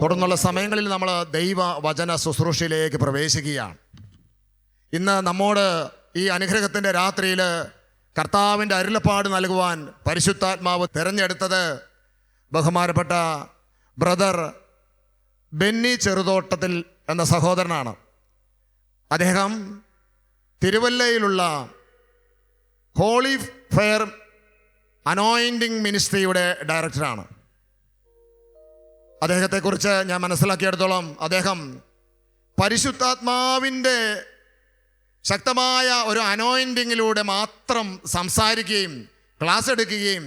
തുടർന്നുള്ള സമയങ്ങളിൽ നമ്മൾ ദൈവ വചന ശുശ്രൂഷയിലേക്ക് പ്രവേശിക്കുകയാണ്. ഇന്ന് നമ്മോട് ഈ അനുഗ്രഹത്തിൻ്റെ രാത്രിയിൽ കർത്താവിൻ്റെ അരുളപ്പാട് നൽകുവാൻ പരിശുദ്ധാത്മാവ് തിരഞ്ഞെടുത്തത് ബഹുമാനപ്പെട്ട ബ്രദർ ബെന്നി ചെറുതോട്ടത്തിൽ എന്ന സഹോദരനാണ്. അദ്ദേഹം തിരുവല്ലയിലുള്ള ഹോളി ഫയർ അനോയിൻറ്റിങ് മിനിസ്ട്രിയുടെ ഡയറക്ടറാണ്. അദ്ദേഹത്തെക്കുറിച്ച് ഞാൻ മനസ്സിലാക്കിയെടുത്തോളം അദ്ദേഹം പരിശുദ്ധാത്മാവിൻ്റെ ശക്തമായ ഒരു അനോയിൻറ്റിങ്ങിലൂടെ മാത്രം സംസാരിക്കുകയും ക്ലാസ് എടുക്കുകയും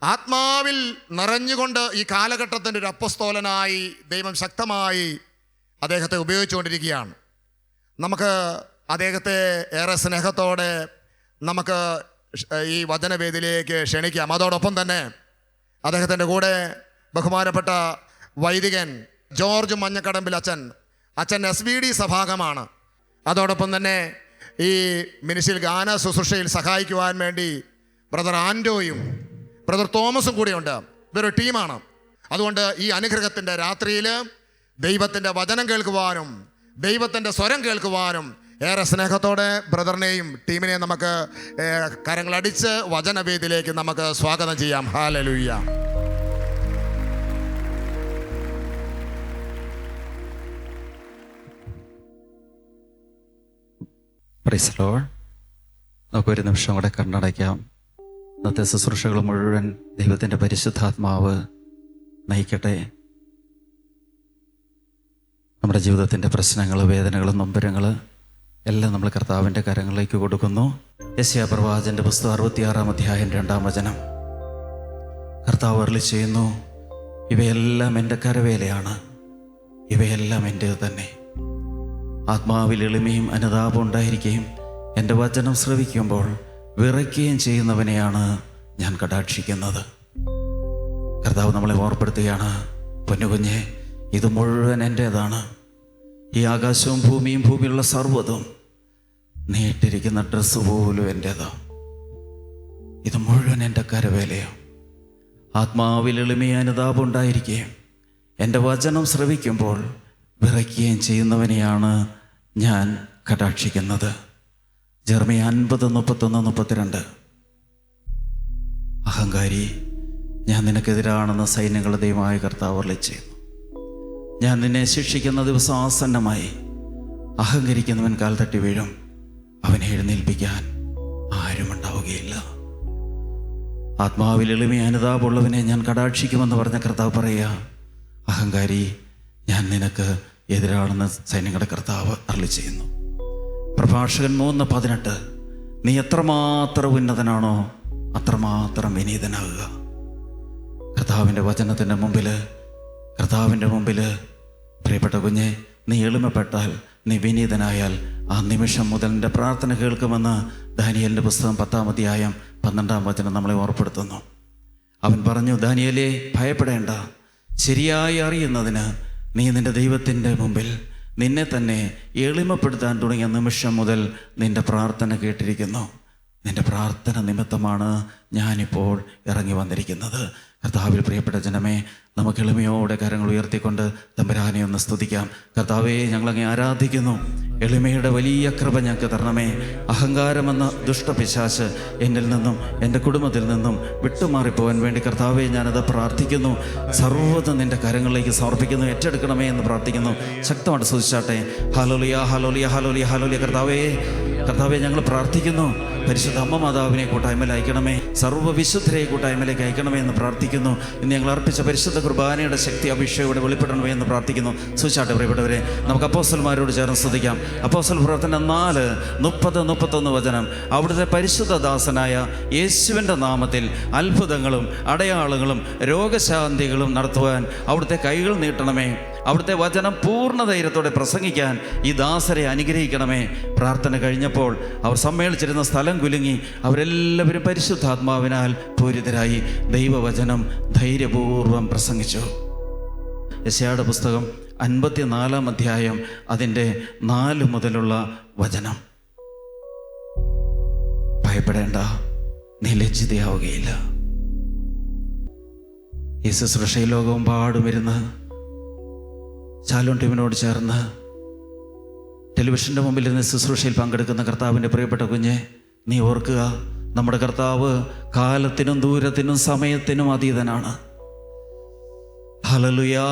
ആത്മാവിൽ നിറഞ്ഞുകൊണ്ട് ഈ കാലഘട്ടത്തിൻ്റെ ഒരു അപ്പസ്തോലനായി ദൈവം ശക്തമായി അദ്ദേഹത്തെ ഉപയോഗിച്ചുകൊണ്ടിരിക്കുകയാണ്. നമുക്ക് അദ്ദേഹത്തെ ഏറെ സ്നേഹത്തോടെ നമുക്ക് ഈ വചനവേദിയിലേക്ക് ക്ഷണിക്കാം. അതോടൊപ്പം തന്നെ അദ്ദേഹത്തിൻ്റെ കൂടെ ബഹുമാനപ്പെട്ട വൈദികൻ ജോർജ് മഞ്ഞക്കടമ്പിൽ അച്ഛൻ SVD സഭാംഗമാണ്. അതോടൊപ്പം തന്നെ ഈ മിനിസ്ട്രിയിൽ ഗാന ശുശ്രൂഷയിൽ സഹായിക്കുവാൻ വേണ്ടി ബ്രദർ ആൻഡോയും ബ്രദർ തോമസും കൂടെയുണ്ട്. ഇതൊരു ടീമാണ്. അതുകൊണ്ട് ഈ അനുഗ്രഹത്തിൻ്റെ രാത്രിയിൽ ദൈവത്തിൻ്റെ വചനം കേൾക്കുവാനും ദൈവത്തിൻ്റെ സ്വരം കേൾക്കുവാനും ഏറെ സ്നേഹത്തോടെ ബ്രദറിനെയും ടീമിനെയും നമുക്ക് കരങ്ങളടിച്ച് വചനവേദിയിലേക്ക് നമുക്ക് സ്വാഗതം ചെയ്യാം. ഹല്ലേലൂയ. Praise the Lord. നമുക്കൊരു നിമിഷം കൂടെ കണ്ണടയ്ക്കാം. ഇന്നത്തെ ശുശ്രൂഷകൾ മുഴുവൻ ദൈവത്തിൻ്റെ പരിശുദ്ധാത്മാവ് നയിക്കട്ടെ. നമ്മുടെ ജീവിതത്തിൻ്റെ പ്രശ്നങ്ങൾ, വേദനകൾ, നൊമ്പരങ്ങൾ എല്ലാം നമ്മൾ കർത്താവിൻ്റെ കരങ്ങളിലേക്ക് കൊടുക്കുന്നു. യെശയ്യാ പ്രവാചകന്റെ പുസ്തകം 66-ാം അധ്യായം 2-ാം വചനം. കർത്താവ് അരുളി ചെയ്യുന്നു, ഇവയെല്ലാം എൻ്റെ കരവേലയാണ്, ഇവയെല്ലാം എൻ്റേത് തന്നെ. ആത്മാവിൽ എളിമയും അനുതാപം ഉണ്ടായിരിക്കുകയും എൻ്റെ വചനം ശ്രവിക്കുമ്പോൾ വിറയ്ക്കുകയും ചെയ്യുന്നവനെയാണ് ഞാൻ കടാക്ഷിക്കുന്നത്. കർത്താവ് നമ്മളെ ഓർപ്പെടുത്തുകയാണ്, പൊന്നുകുഞ്ഞെ, ഇത് മുഴുവൻ എൻ്റേതാണ്. ഈ ആകാശവും ഭൂമിയും ഭൂമിയിലുള്ള സർവ്വതും, നീട്ടിരിക്കുന്ന ഡ്രസ്സ് പോലും എൻ്റേതാ. ഇത് മുഴുവൻ എൻ്റെ കരവേലയോ. ആത്മാവിൽ എളിമയും അനുതാപം ഉണ്ടായിരിക്കുകയും എൻ്റെ വചനം ശ്രവിക്കുമ്പോൾ വിറയ്ക്കുകയും ചെയ്യുന്നവനെയാണ് ഞാൻ കടാക്ഷിക്കുന്നത്. ജെറമ്യാ 50:31-32. അഹങ്കാരി, ഞാൻ നിനക്കെതിരാണെന്ന് സൈന്യങ്ങളുടെ ദൈവമായ കർത്താവ് അരുളി ചെയ്യുന്നു. ഞാൻ നിന്നെ ശിക്ഷിക്കുന്ന ദിവസം ആസന്നമായി. അഹങ്കരിക്കുന്നവൻ കാൽ തട്ടി വീഴും, അവനെ എഴുന്നേൽപ്പിക്കാൻ ആരുമുണ്ടാവുകയില്ല. ആത്മാവിൽ എളിമയും അനുതാപമുള്ളവനെ ഞാൻ കടാക്ഷിക്കുമെന്ന് പറഞ്ഞ കർത്താവ് പറയുക, അഹങ്കാരി, ഞാൻ നിനക്ക് എതിരാണെന്ന് സൈന്യങ്ങളുടെ കർത്താവ് അരുളി ചെയ്യുന്നു. പ്രഭാഷകൻ 3:18. നീ എത്രമാത്രം ഉന്നതനാണോ അത്രമാത്രം വിനീതനാകുക. കർത്താവിൻ്റെ വചനത്തിൻ്റെ മുമ്പിൽ പ്രിയപ്പെട്ട കുഞ്ഞെ, നീ എളിമപ്പെട്ടാൽ, നീ വിനീതനായാൽ, ആ നിമിഷം മുതൽ എൻ്റെ പ്രാർത്ഥന കേൾക്കുമെന്ന് ദാനിയേലിൻ്റെ പുസ്തകം 10-ാം അധ്യായം 12-ാം വചനം നമ്മളെ ഓർപ്പെടുത്തുന്നു. അവൻ പറഞ്ഞു, ദാനിയേലേ, ഭയപ്പെടേണ്ട. ശരിയായി അറിയുന്നതിന് നീ നിൻ്റെ ദൈവത്തിൻ്റെ മുമ്പിൽ നിന്നെ തന്നെ എളിമപ്പെടുത്താൻ തുടങ്ങിയ നിമിഷം മുതൽ നിൻ്റെ പ്രാർത്ഥന കേട്ടിരിക്കുന്നു. നിൻ്റെ പ്രാർത്ഥന നിമിത്തമാണ് ഞാനിപ്പോൾ ഇറങ്ങി വന്നിരിക്കുന്നത്. കർത്താവിൽ പ്രിയപ്പെട്ട ജനമേ, നമുക്ക് എളിമയോടെ കരങ്ങൾ ഉയർത്തിക്കൊണ്ട് തമ്പുരാനെ ഒന്ന് സ്തുതിക്കാം. കർത്താവേ, ഞങ്ങളങ്ങെ ആരാധിക്കുന്നു. എളിമയുടെ വലിയ കൃപ ഞങ്ങൾക്ക് തരണമേ. അഹങ്കാരമെന്ന ദുഷ്ടപിശാച് എന്നിൽ നിന്നും എൻ്റെ കുടുംബത്തിൽ നിന്നും വിട്ടുമാറിപ്പോവാൻ വേണ്ടി കർത്താവേ, ഞാനത് പ്രാർത്ഥിക്കുന്നു. സർവ്വതും നിൻ്റെ കരങ്ങളിലേക്ക് സമർപ്പിക്കുന്നു. ഏറ്റെടുക്കണമേ എന്ന് പ്രാർത്ഥിക്കുന്നു. ശക്തമായിട്ട് സ്തുതിച്ചാട്ടെ. ഹല്ലേലൂയ, ഹല്ലേലൂയ, ഹല്ലേലൂയ, ഹല്ലേലൂയ. കർത്താവേ, ഞങ്ങൾ പ്രാർത്ഥിക്കുന്നു. പരിശുദ്ധ അമ്മ മാതാവിനെ കൂട്ടായ്മയിൽ അയക്കണമേ. സർവ്വവിശുദ്ധരെ കൂട്ടായ്മയിലേക്ക് അയക്കണമേ എന്ന് പ്രാർത്ഥിക്കുന്നു. ഇന്ന് ഞങ്ങൾ അർപ്പിച്ച പരിശുദ്ധ കുർബാനയുടെ ശക്തി അഭിഷേകത്തോടെ വെളിപ്പെടണമേ എന്ന് പ്രാർത്ഥിക്കുന്നു. സൂചിച്ചാട്ടെ പ്രിയപ്പെട്ടവരെ, നമുക്ക് അപ്പോസ്തലന്മാരോട് ചേർന്ന് സ്തുതിക്കാം. അപ്പോസ്തല പ്രവർത്തനം 4:30-31 വചനം. അവിടുത്തെ പരിശുദ്ധ ദാസനായ യേശുവിൻ്റെ നാമത്തിൽ അത്ഭുതങ്ങളും അടയാളങ്ങളും രോഗശാന്തികളും നടത്തുവാൻ അവിടുത്തെ കൈകൾ നീട്ടണമേ. അവിടുത്തെ വചനം പൂർണ്ണ ധൈര്യത്തോടെ പ്രസംഗിക്കാൻ ഈ ദാസരെ അനുഗ്രഹിക്കണമേ. പ്രാർത്ഥന കഴിഞ്ഞപ്പോൾ അവർ സമ്മേളിച്ചിരുന്ന സ്ഥലം കുലുങ്ങി. അവരെല്ലാവരും പരിശുദ്ധാത്മാവിനാൽ പൂരിതരായി ദൈവവചനം ധൈര്യപൂർവ്വം പ്രസംഗിച്ചു. യെശയ്യായുടെ പുസ്തകം 54-ാം അധ്യായം അതിൻ്റെ 4 മുതലുള്ള വചനം. ഭയപ്പെടേണ്ട, നീ ലജ്ജിതയാവുകയില്ല. ഈ ശുശ്രൂഷയിൽ ലോകമെമ്പാടും ഇരുന്ന് ശാലോം ടീമിനോട് ചേർന്ന് ടെലിവിഷൻ്റെ മുമ്പിൽ നിന്ന് ശുശ്രൂഷയിൽ പങ്കെടുക്കുന്ന കർത്താവിൻ്റെ പ്രിയപ്പെട്ട കുഞ്ഞെ, നീ ഓർക്കുക, നമ്മുടെ കർത്താവ് കാലത്തിനും ദൂരത്തിനും സമയത്തിനും അതീതനാണ്. ഹല്ലേലൂയാ.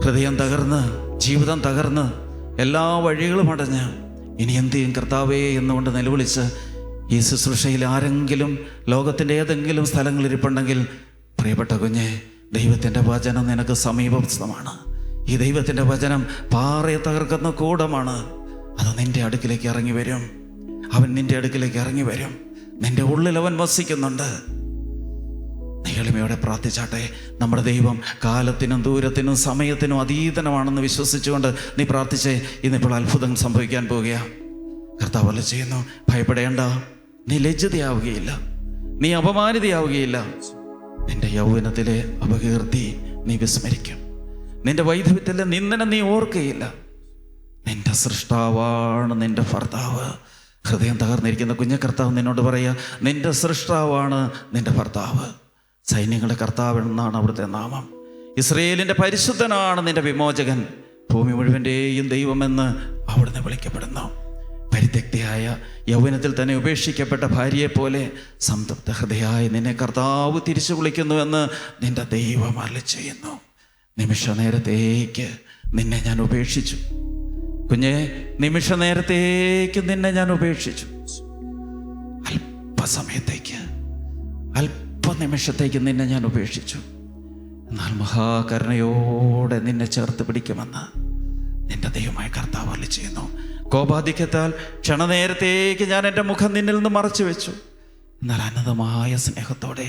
ഹൃദയം തകർന്ന്, ജീവിതം തകർന്ന്, എല്ലാ വഴികളും അടഞ്ഞ് ഇനി എന്ത് ചെയ്യും കർത്താവേ എന്നുകൊണ്ട് നിലവിളിച്ച് ഈ ശുശ്രൂഷയിൽ ആരെങ്കിലും ലോകത്തിൻ്റെ ഏതെങ്കിലും സ്ഥലങ്ങളിൽ ഇരിപ്പുണ്ടെങ്കിൽ, പ്രിയപ്പെട്ട കുഞ്ഞെ, ദൈവത്തിൻ്റെ വചനം നിനക്ക് സമീപസ്ഥമാണ്. ഈ ദൈവത്തിൻ്റെ വചനം പാറയെ തകർക്കുന്ന കൂടമാണ്. അത് നിൻ്റെ അടുക്കിലേക്ക് ഇറങ്ങി വരും. അവൻ നിൻ്റെ അടുക്കിലേക്ക് ഇറങ്ങി വരും. നിൻ്റെ ഉള്ളിൽ അവൻ വസിക്കുന്നുണ്ട്. നീ എളിമയോടെ പ്രാർത്ഥിച്ചാട്ടെ. നമ്മുടെ ദൈവം കാലത്തിനും ദൂരത്തിനും സമയത്തിനും അതീതനമാണെന്ന് വിശ്വസിച്ചുകൊണ്ട് നീ പ്രാർത്ഥിച്ചേ. ഇന്നിപ്പോൾ അത്ഭുതം സംഭവിക്കാൻ പോവുകയാണ്. കർത്താവ് വല്ല ചെയ്യുന്നു. ഭയപ്പെടേണ്ട. നീ ലജ്ജിതയാവുകയില്ല, നീ അപമാനിതയാവുകയില്ല. നിന്റെ യൗവനത്തിലെ അപകീർത്തി നീ വിസ്മരിക്കും. നിന്റെ വൈധവ്യത്തിലെ നിന്ദനം നീ ഓർക്കുകയില്ല. നിന്റെ സൃഷ്ടാവാണ് നിന്റെ ഭർത്താവ്. ഹൃദയം തകർന്നിരിക്കുന്ന കുഞ്ഞ കർത്താവ് നിന്നോട് പറയുക, നിന്റെ സൃഷ്ടാവാണ് നിന്റെ ഭർത്താവ്. സൈന്യങ്ങളുടെ കർത്താവ് എന്നാണ് അവിടുത്തെ നാമം. ഇസ്രയേലിൻ്റെ പരിശുദ്ധനാണ് നിന്റെ വിമോചകൻ. ഭൂമി മുഴുവൻ്റെയും ദൈവമെന്ന് അവിടുന്ന് വിളിക്കപ്പെടുന്നു. പരിത്യക്തയായ യൗവനത്തിൽ തന്നെ ഉപേക്ഷിക്കപ്പെട്ട ഭാര്യയെപ്പോലെ സംതൃപ്ത ഹൃദയായി നിന്നെ കർത്താവ് തിരിച്ചു വിളിക്കുന്നുവെന്ന് നിന്റെ ദൈവം അരുളി ചെയ്യുന്നു. നിമിഷ നേരത്തേക്ക് നിന്നെ ഞാൻ ഉപേക്ഷിച്ചു കുഞ്ഞെ, നിമിഷ നേരത്തേക്ക് നിന്നെ ഞാൻ ഉപേക്ഷിച്ചു. അല്പസമയത്തേക്ക്, അല്പനിമിഷത്തേക്ക് നിന്നെ ഞാൻ ഉപേക്ഷിച്ചു. എന്നാൽ മഹാകരുണയോടെ നിന്നെ ചേർത്ത് പിടിക്കുമെന്ന് നിന്റെ ദൈവമായ കർത്താവ് അരുളി ചെയ്യുന്നു. കോപാധിക്യത്താൽ ക്ഷണനേരത്തേക്ക് ഞാൻ എൻ്റെ മുഖം നിന്നിൽ നിന്ന് മറച്ചു വെച്ചു. എന്നാൽ അനന്തമായ സ്നേഹത്തോടെ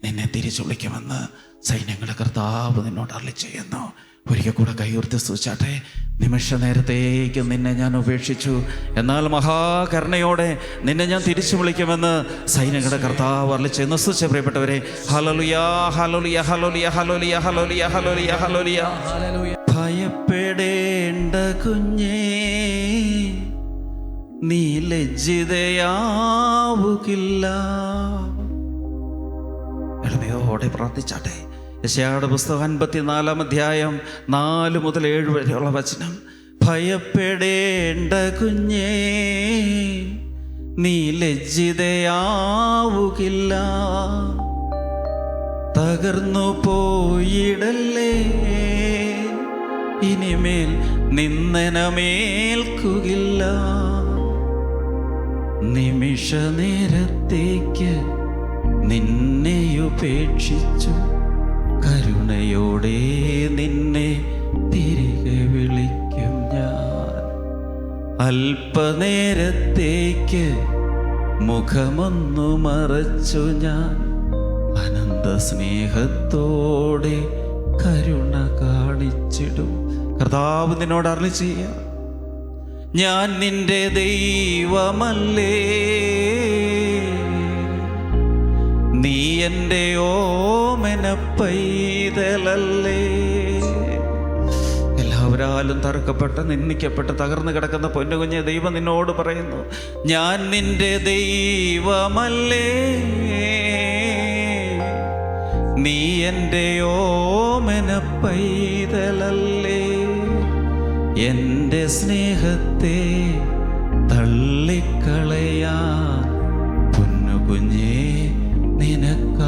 നിന്നെ തിരിച്ചു വിളിക്കുമെന്ന് സൈന്യങ്ങളുടെ കർത്താവ് നിന്നോട് അരുളി ചെയ്യുന്നു. ഒരിക്കൽ കൂടെ കൈയുയർത്തി സ്തുതിച്ചാട്ടെ. നിമിഷ നേരത്തേക്ക് നിന്നെ ഞാൻ ഉപേക്ഷിച്ചു, എന്നാൽ മഹാകരുണയോടെ നിന്നെ ഞാൻ തിരിച്ചു വിളിക്കുമെന്ന് സൈന്യങ്ങളുടെ കർത്താവ് അരുളി ചെയ്യുന്നു. സ്തുതിച്ച പ്രിയപ്പെട്ടവരെ, ഹല്ലേലൂയാ, ഹല്ലേലൂയാ, ഹല്ലേലൂയാ, ഹല്ലേലൂയാ, ഹല്ലേലൂയാ, ഹല്ലേലൂയാ, ഹല്ലേലൂയാ. ഭയപ്പെടേണ്ട കുഞ്ഞേ, നീ ലജ്ജിതയാവുകില്ല. എളിമയോടെ പ്രാർത്ഥിച്ചാട്ടെ. യെശയ്യായുടെ പുസ്തകം 54-ാം അധ്യായം 4 മുതൽ 7 വരെയുള്ള വചനം. ഭയപ്പെടേണ്ട കുഞ്ഞേ, നീ ലജ്ജിതയാവുകില്ല. തകർന്നു പോയിടല്ലേ, ഇനിമേൽ നിന്ദനമേൽക്കുകില്ല. നിമിഷ നേരത്തേക്ക് നിന്നെ ഉപേക്ഷിച്ചു, കരുണയോടെ നിന്നെ തിരികെ വിളിക്കും ഞാൻ. അല്പനേരത്തേക്ക് മുഖമൊന്നു മറച്ചു ഞാൻ, അനന്ത സ്നേഹത്തോടെ കരുണ കാണിച്ചിടും. കർത്താവ് നിന്നോട് അരുളി ചെയ്യാം, ഞാൻ നിന്റെ ദൈവമല്ലേ, നീ എൻ്റെ ഓമന പൈതലല്ലേ. എല്ലാവരാലും തറുക്കപ്പെട്ട, നിന്ദിക്കപ്പെട്ട, തകർന്നു കിടക്കുന്ന പൊന്നുകുഞ്ഞെ, ദൈവം നിന്നോട് പറയുന്നു, ഞാൻ നിന്റെ ദൈവമല്ലേ, നീ എൻ്റെ ഓമന പൈതലല്ലേ. എൻ്റെ സ്നേഹത്തെ തള്ളിക്കളയാൻ പൊന്നുകുഞ്ഞേ നിനക്കാവുമോ?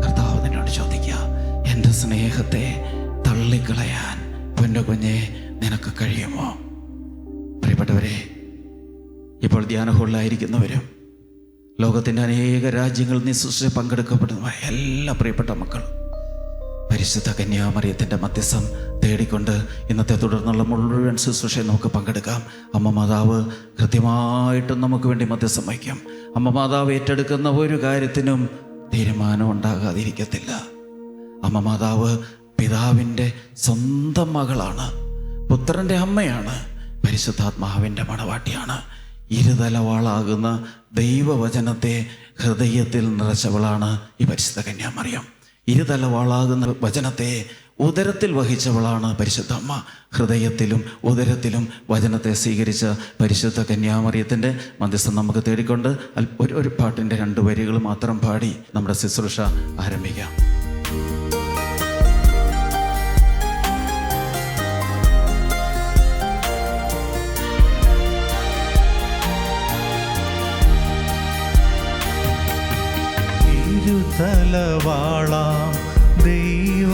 കർത്താവ് നിന്നോട് ചോദിക്കുക, എൻ്റെ സ്നേഹത്തെ തള്ളിക്കളയാൻ പൊന്നുകുഞ്ഞേ നിനക്ക് കഴിയുമോ? പ്രിയപ്പെട്ടവരെ, ഇപ്പോൾ ധ്യാന ഹോളിലായിരിക്കുന്നവരും ലോകത്തിൻ്റെ അനേക രാജ്യങ്ങളിൽ നിന്ന് പങ്കെടുക്കപ്പെടുന്ന എല്ലാ പ്രിയപ്പെട്ട മക്കളും പരിശുദ്ധ കന്യാമറിയത്തിൻ്റെ മധ്യസ്ഥം തേടിക്കൊണ്ട് ഇന്നത്തെ തുടർന്നുള്ള മുഴുവൻ ശുശ്രൂഷയെ നമുക്ക് പങ്കെടുക്കാം. അമ്മ മാതാവ് കൃത്യമായിട്ടും നമുക്ക് വേണ്ടി മധ്യസ്ഥം വയ്ക്കും. അമ്മ മാതാവ് ഏറ്റെടുക്കുന്ന ഒരു കാര്യത്തിനും തീരുമാനം ഉണ്ടാകാതിരിക്കത്തില്ല. അമ്മ മാതാവ് പിതാവിൻ്റെ സ്വന്തം മകളാണ്, പുത്രൻ്റെ അമ്മയാണ്, പരിശുദ്ധാത്മാവിൻ്റെ മണവാട്ടിയാണ്. ഇരുതലവാളാകുന്ന ദൈവവചനത്തെ ഹൃദയത്തിൽ നിറച്ചവളാണ് ഈ പരിശുദ്ധ കന്യാമറിയം. ഇരുതലവാളാകുന്ന വചനത്തെ ഉദരത്തിൽ വഹിച്ചവളാണ് പരിശുദ്ധ അമ്മ. ഹൃദയത്തിലും ഉദരത്തിലും വചനത്തെ സ്വീകരിച്ച പരിശുദ്ധ കന്യാമറിയത്തിൻ്റെ മധ്യസ്ഥം നമുക്ക് തേടിക്കൊണ്ട് ഒരു പാട്ടിൻ്റെ 2 വരികൾ മാത്രം പാടി നമ്മുടെ ശുശ്രൂഷ ആരംഭിക്കാം. തലവാളാം ദൈവവചനത്തെ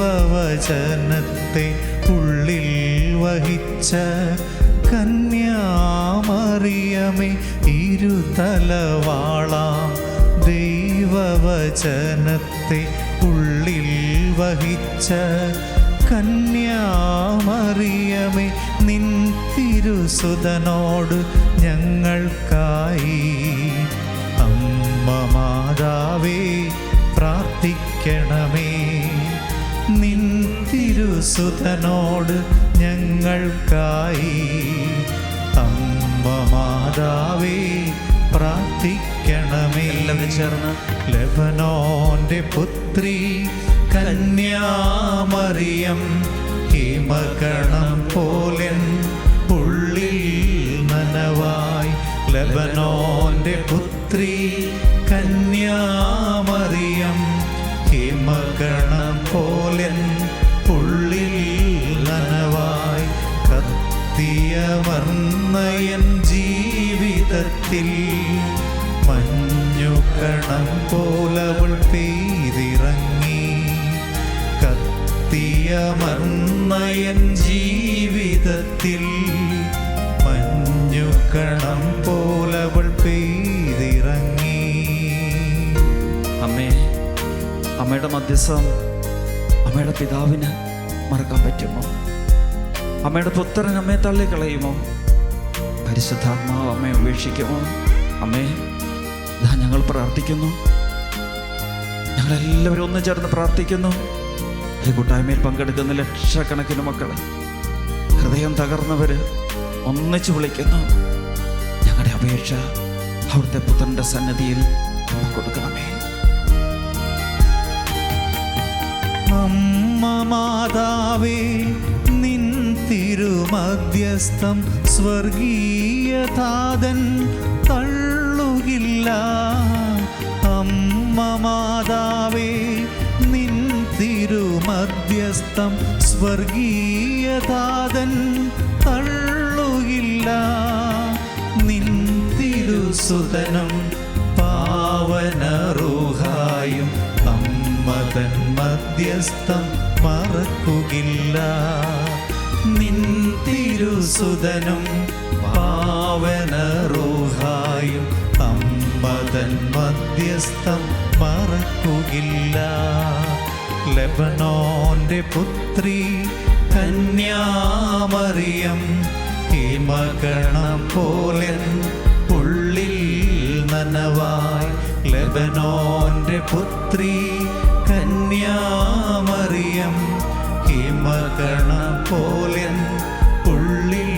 ഉള്ളിൽ വഹിച്ച കന്യാമറിയമേ, ഇരുതലവാളാം ദൈവവചനത്തെ ഉള്ളിൽ വഹിച്ച കന്യാമറിയമേ, നിൻ തിരുസുതനോട് ഞങ്ങൾക്കായി അമ്മ മാതാവേ പ്രാർത്ഥിക്കണമേ. നിൻ തിരുസുതനോട് ഞങ്ങൾക്കായി അമ്മ മാതാവേ പ്രാർത്ഥിക്കണമേ. എല്ലാവരും ചേർന്ന് ലെബനോന്റെ പുത്രി കന്യാമറിയം, ഹിമകണം പോലെൻ ഉള്ളിൽ നനവായി. ലെബനോന്റെ പുത്രി കന്യാമറിയം, ഹിമകണം പോലെൻ ഉള്ളിൽ നനവായി. കത്തിയമർന്നയൻ ജീവിതത്തിൽ മഞ്ഞുകണം പോലവൾ പെയ്തിറങ്ങി. കത്തിയമർന്നയൻ ജീവിതത്തിൽ മഞ്ഞുകണം പോലവൾ പെയ്തിറങ്ങി. അമ്മേ, അമ്മയുടെ മധ്യസ്ഥം അമ്മയുടെ പിതാവിന് മറക്കാൻ പറ്റുമോ? അമ്മയുടെ പുത്രൻ അമ്മയെ തള്ളിക്കളയുമോ? പരിശുദ്ധാത്മാവ് അമ്മയെ ഉപേക്ഷിക്കുമോ? അമ്മേ, ഇതാ ഞങ്ങൾ പ്രാർത്ഥിക്കുന്നു. ഞങ്ങളെല്ലാവരും ഒന്ന് ചേർന്ന് പ്രാർത്ഥിക്കുന്നു. ഈ കൂട്ടായ്മയിൽ പങ്കെടുക്കുന്ന ലക്ഷക്കണക്കിന് മക്കൾ, ഹൃദയം തകർന്നവർ ഒന്നിച്ചു വിളിക്കുന്നു. ഞങ്ങളുടെ അപേക്ഷ അവിടുത്തെ പുത്രൻ്റെ സന്നിധിയിൽ കൊടുക്കണമേ. അമ്മ മാതാവേ, നിൻ തിരുമധ്യസ്ഥം സ്വർഗീയതാതൻ തള്ളുകില്ല. അമ്മ മാതാവേ, നിൻ തിരുമധ്യസ്ഥം സ്വർഗീയതാതൻ തള്ളുകില്ല. നിൻ തിരുസുതനം പാവനറുഹായും അമ്മതൻ മധ്യസ്ഥം മറക്കുകില്ല. നിൻ തിരുസുതനും പാവനറുഹായും അമ്മതൻ മധ്യസ്ഥം മറക്കുകില്ല. ലെബനോന്റെ പുത്രി കന്യാമറിയം, ഹിമകണം പോലെൻ ഉള്ളിൽ നനവായി. ലെബനോന്റെ പുത്രി കന്യാമറിയം, ഹിമകണം പോലെൻ ഉള്ളിൽ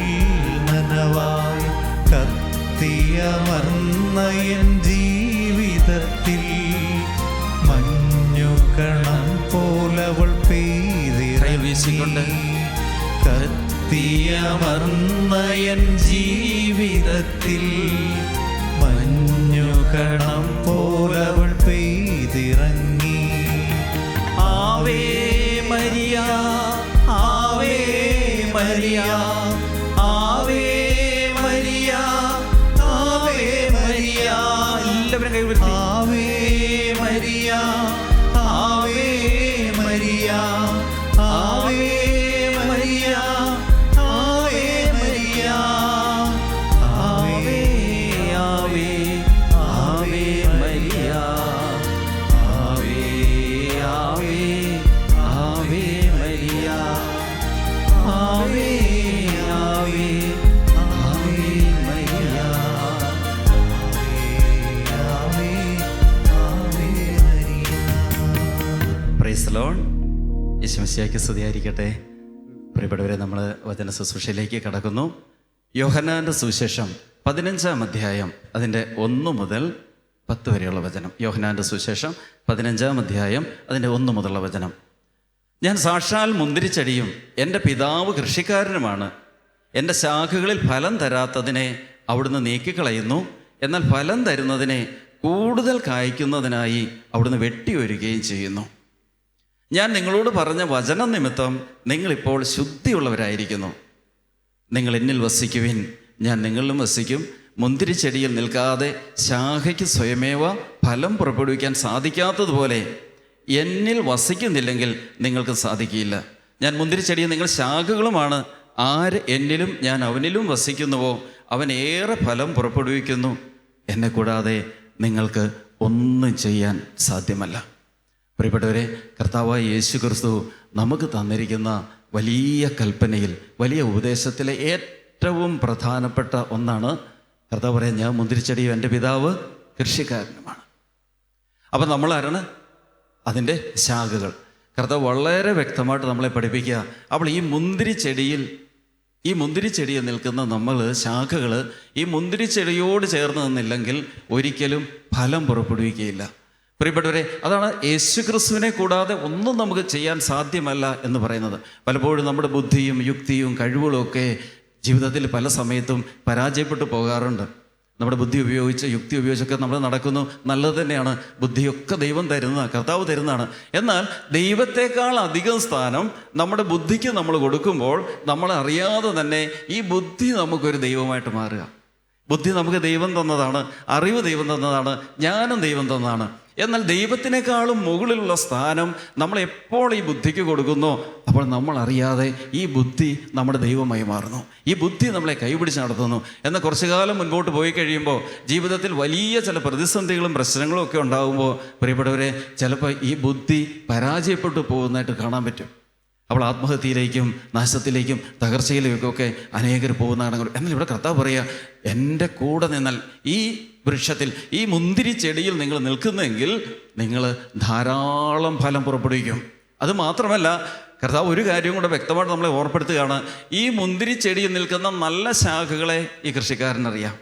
നനവായി. കത്തിയമർന്നയൻ ജീവിതത്തിൽ മഞ്ഞുകണം പോലവൾ പെയ്തിറങ്ങിക്കൊണ്ട്. കത്തിയമർന്നയൻ ജീവിതത്തിൽ മഞ്ഞുകണം പോലവൾ പെയ്തിറങ്ങി. ആവേ മരിയ, ആവേ മരിയ, ആവേ മരിയ, ആവേ മരിയ. എല്ലാവരും കൈ ഉയർത്തി. ആവേ മരിയ, ആവേ മരിയ, ആവേ മരിയ, ആവേ മരിയ, ആവേ ആവേ ആവേ മരിയ, ആവേ ആവേ ആവേ മരിയ, ആവേ ആവേ ആവേ മരിയ, ആവേ ആവേ മരിയ. Praise the Lord. യേശുമിശിഹായ്ക്ക് സ്തുതിയായിരിക്കട്ടെ. പ്രിയപ്പെട്ടവരെ, നമ്മൾ വചന ശുശ്രൂഷയിലേക്ക് കടക്കുന്നു. യോഹന്നാൻ്റെ സുവിശേഷം 15-ാം അധ്യായം അതിൻ്റെ 1 മുതൽ 10 വരെയുള്ള വചനം. യോഹന്നാൻ്റെ സുവിശേഷം 15-ാം അധ്യായം അതിൻ്റെ 1 മുതലുള്ള വചനം. ഞാൻ സാക്ഷാൽ മുന്തിരിച്ചെടിയും എൻ്റെ പിതാവ് കൃഷിക്കാരനുമാണ്. എൻ്റെ ശാഖകളിൽ ഫലം തരാത്തതിനെ അവിടുന്ന് നീക്കിക്കളയുന്നു. എന്നാൽ ഫലം തരുന്നതിനെ കൂടുതൽ കായ്ക്കുന്നതിനായി അവിടുന്ന് വെട്ടിയൊരുക്കുകയും ചെയ്യുന്നു. ഞാൻ നിങ്ങളോട് പറഞ്ഞ വചനം നിമിത്തം നിങ്ങളിപ്പോൾ ശുദ്ധിയുള്ളവരായിരിക്കുന്നു. നിങ്ങൾ എന്നിൽ വസിക്കുവിൻ, ഞാൻ നിങ്ങളിലും വസിക്കും. മുന്തിരിച്ചെടിയിൽ നിൽക്കാതെ ശാഖയ്ക്ക് സ്വയമേവ ഫലം പുറപ്പെടുവിക്കാൻ സാധിക്കാത്തതുപോലെ എന്നിൽ വസിക്കുന്നില്ലെങ്കിൽ നിങ്ങൾക്ക് സാധിക്കില്ല. ഞാൻ മുന്തിരിച്ചെടിയും നിങ്ങൾ ശാഖകളുമാണ്. ആര് എന്നിലും ഞാൻ അവനിലും വസിക്കുന്നുവോ അവൻ ഏറെ ഫലം പുറപ്പെടുവിക്കുന്നു. എന്നെ കൂടാതെ നിങ്ങൾക്ക് ഒന്നും ചെയ്യാൻ സാധ്യമല്ല. പ്രിയപ്പെട്ടവരെ, കർത്താവായ യേശു ക്രിസ്തു നമുക്ക് തന്നിരിക്കുന്ന വലിയ കൽപ്പനയിൽ, വലിയ ഉപദേശത്തിലെ ഏറ്റവും പ്രധാനപ്പെട്ട ഒന്നാണ് കർത്താവ് പറയാൻ, ഞാൻ മുന്തിരിച്ചെടിയും എൻ്റെ പിതാവ് കൃഷിക്കാരനുമാണ്. അപ്പം നമ്മളാരാണ്? അതിൻ്റെ ശാഖകൾ. കർത്താവ് വളരെ വ്യക്തമായിട്ട് നമ്മളെ പഠിപ്പിക്കുക. അപ്പോൾ ഈ മുന്തിരിച്ചെടിയിൽ നിൽക്കുന്ന നമ്മൾ ശാഖകൾ ഈ മുന്തിരിച്ചെടിയോട് ചേർന്ന് നിന്നില്ലെങ്കിൽ ഒരിക്കലും ഫലം പുറപ്പെടുവിക്കുകയില്ല. പ്രിയപ്പെട്ടവരെ, അതാണ് യേശുക്രിസ്തുവിനെ കൂടാതെ ഒന്നും നമുക്ക് ചെയ്യാൻ സാധ്യമല്ല എന്ന് പറയുന്നത്. പലപ്പോഴും നമ്മുടെ ബുദ്ധിയും യുക്തിയും കഴിവുകളും ഒക്കെ ജീവിതത്തിൽ പല സമയത്തും പരാജയപ്പെട്ടു പോകാറുണ്ട്. നമ്മുടെ ബുദ്ധി ഉപയോഗിച്ച് യുക്തി ഉപയോഗിച്ചൊക്കെ നമ്മൾ നടക്കുന്നു, നല്ലത് തന്നെയാണ്. ബുദ്ധിയൊക്കെ ദൈവം തരുന്നതാണ്, കർത്താവ് തരുന്നതാണ്. എന്നാൽ ദൈവത്തെക്കാൾ അധികം സ്ഥാനം നമ്മുടെ ബുദ്ധിക്ക് നമ്മൾ കൊടുക്കുമ്പോൾ നമ്മൾ അറിയാതെ തന്നെ ഈ ബുദ്ധി നമുക്കൊരു ദൈവമായിട്ട് മാറുക. ബുദ്ധി നമുക്ക് ദൈവം തന്നതാണ്, അറിവ് ദൈവം തന്നതാണ്, ജ്ഞാനം ദൈവം തന്നതാണ്. എന്നാൽ ദൈവത്തിനേക്കാളും മുകളിലുള്ള സ്ഥാനം നമ്മൾ എപ്പോൾ ഈ ബുദ്ധിക്ക് കൊടുക്കുന്നോ അപ്പോൾ നമ്മൾ അറിയാതെ ഈ ബുദ്ധി നമ്മുടെ ദൈവമായി മാറുന്നു. ഈ ബുദ്ധി നമ്മളെ കൈപിടിച്ച് നടത്തുന്നു. എന്നാൽ കുറച്ചു കാലം മുൻപോട്ട് പോയി കഴിയുമ്പോൾ ജീവിതത്തിൽ വലിയ ചില പ്രതിസന്ധികളും പ്രശ്നങ്ങളും ഒക്കെ ഉണ്ടാകുമ്പോൾ പ്രിയപ്പെട്ടവരെ, ചിലപ്പോൾ ഈ ബുദ്ധി പരാജയപ്പെട്ടു പോകുന്നതായിട്ട് കാണാൻ പറ്റും. അപ്പോൾ ആത്മഹത്യയിലേക്കും നാശത്തിലേക്കും തകർച്ചയിലേക്കൊക്കെ അനേകർ പോകുന്നതാണ്. എന്നാൽ ഇവിടെ കർത്താവ് പറയുക, എൻ്റെ കൂടെ നിന്നാൽ ഈ വൃക്ഷത്തിൽ, ഈ മുന്തിരി ചെടിയിൽ നിങ്ങൾ നിൽക്കുന്നെങ്കിൽ നിങ്ങൾ ധാരാളം ഫലം പുറപ്പെടുവിക്കും. അത് മാത്രമല്ല, കർത്താവ് ഒരു കാര്യം കൂടെ വ്യക്തമായിട്ട് നമ്മളെ ഓർപ്പെടുത്തുകയാണ്. ഈ മുന്തിരി ചെടിയിൽ നിൽക്കുന്ന നല്ല ശാഖകളെ ഈ കൃഷിക്കാരനറിയാം.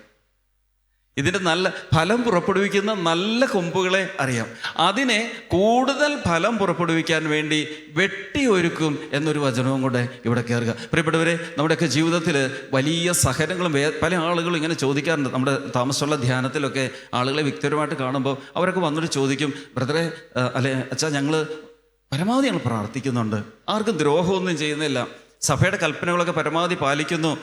ഇതിൻ്റെ നല്ല ഫലം പുറപ്പെടുവിക്കുന്ന നല്ല കൊമ്പുകളെ അറിയാം. അതിനെ കൂടുതൽ ഫലം പുറപ്പെടുവിക്കാൻ വേണ്ടി വെട്ടിയൊരുക്കും എന്നൊരു വചനവും കൂടെ ഇവിടെ കയറുക. പ്രിയപ്പെട്ടവരെ, നമ്മുടെയൊക്കെ ജീവിതത്തിൽ വലിയ സഹനങ്ങളും പല ആളുകളും ഇങ്ങനെ ചോദിക്കാറുണ്ട്. നമ്മുടെ താമസമുള്ള ധ്യാനത്തിലൊക്കെ ആളുകളെ വ്യക്തിപരമായിട്ട് കാണുമ്പോൾ അവരൊക്കെ വന്നിട്ട് ചോദിക്കും, ബ്രദറെ അല്ലെ അച്ഛാ, ഞങ്ങൾ പരമാവധി ഞങ്ങൾ പ്രാർത്ഥിക്കുന്നുണ്ട്, ആർക്കും ദ്രോഹമൊന്നും ചെയ്യുന്നില്ല, സഭയുടെ കൽപ്പനകളൊക്കെ പരമാവധി പാലിക്കുന്നു,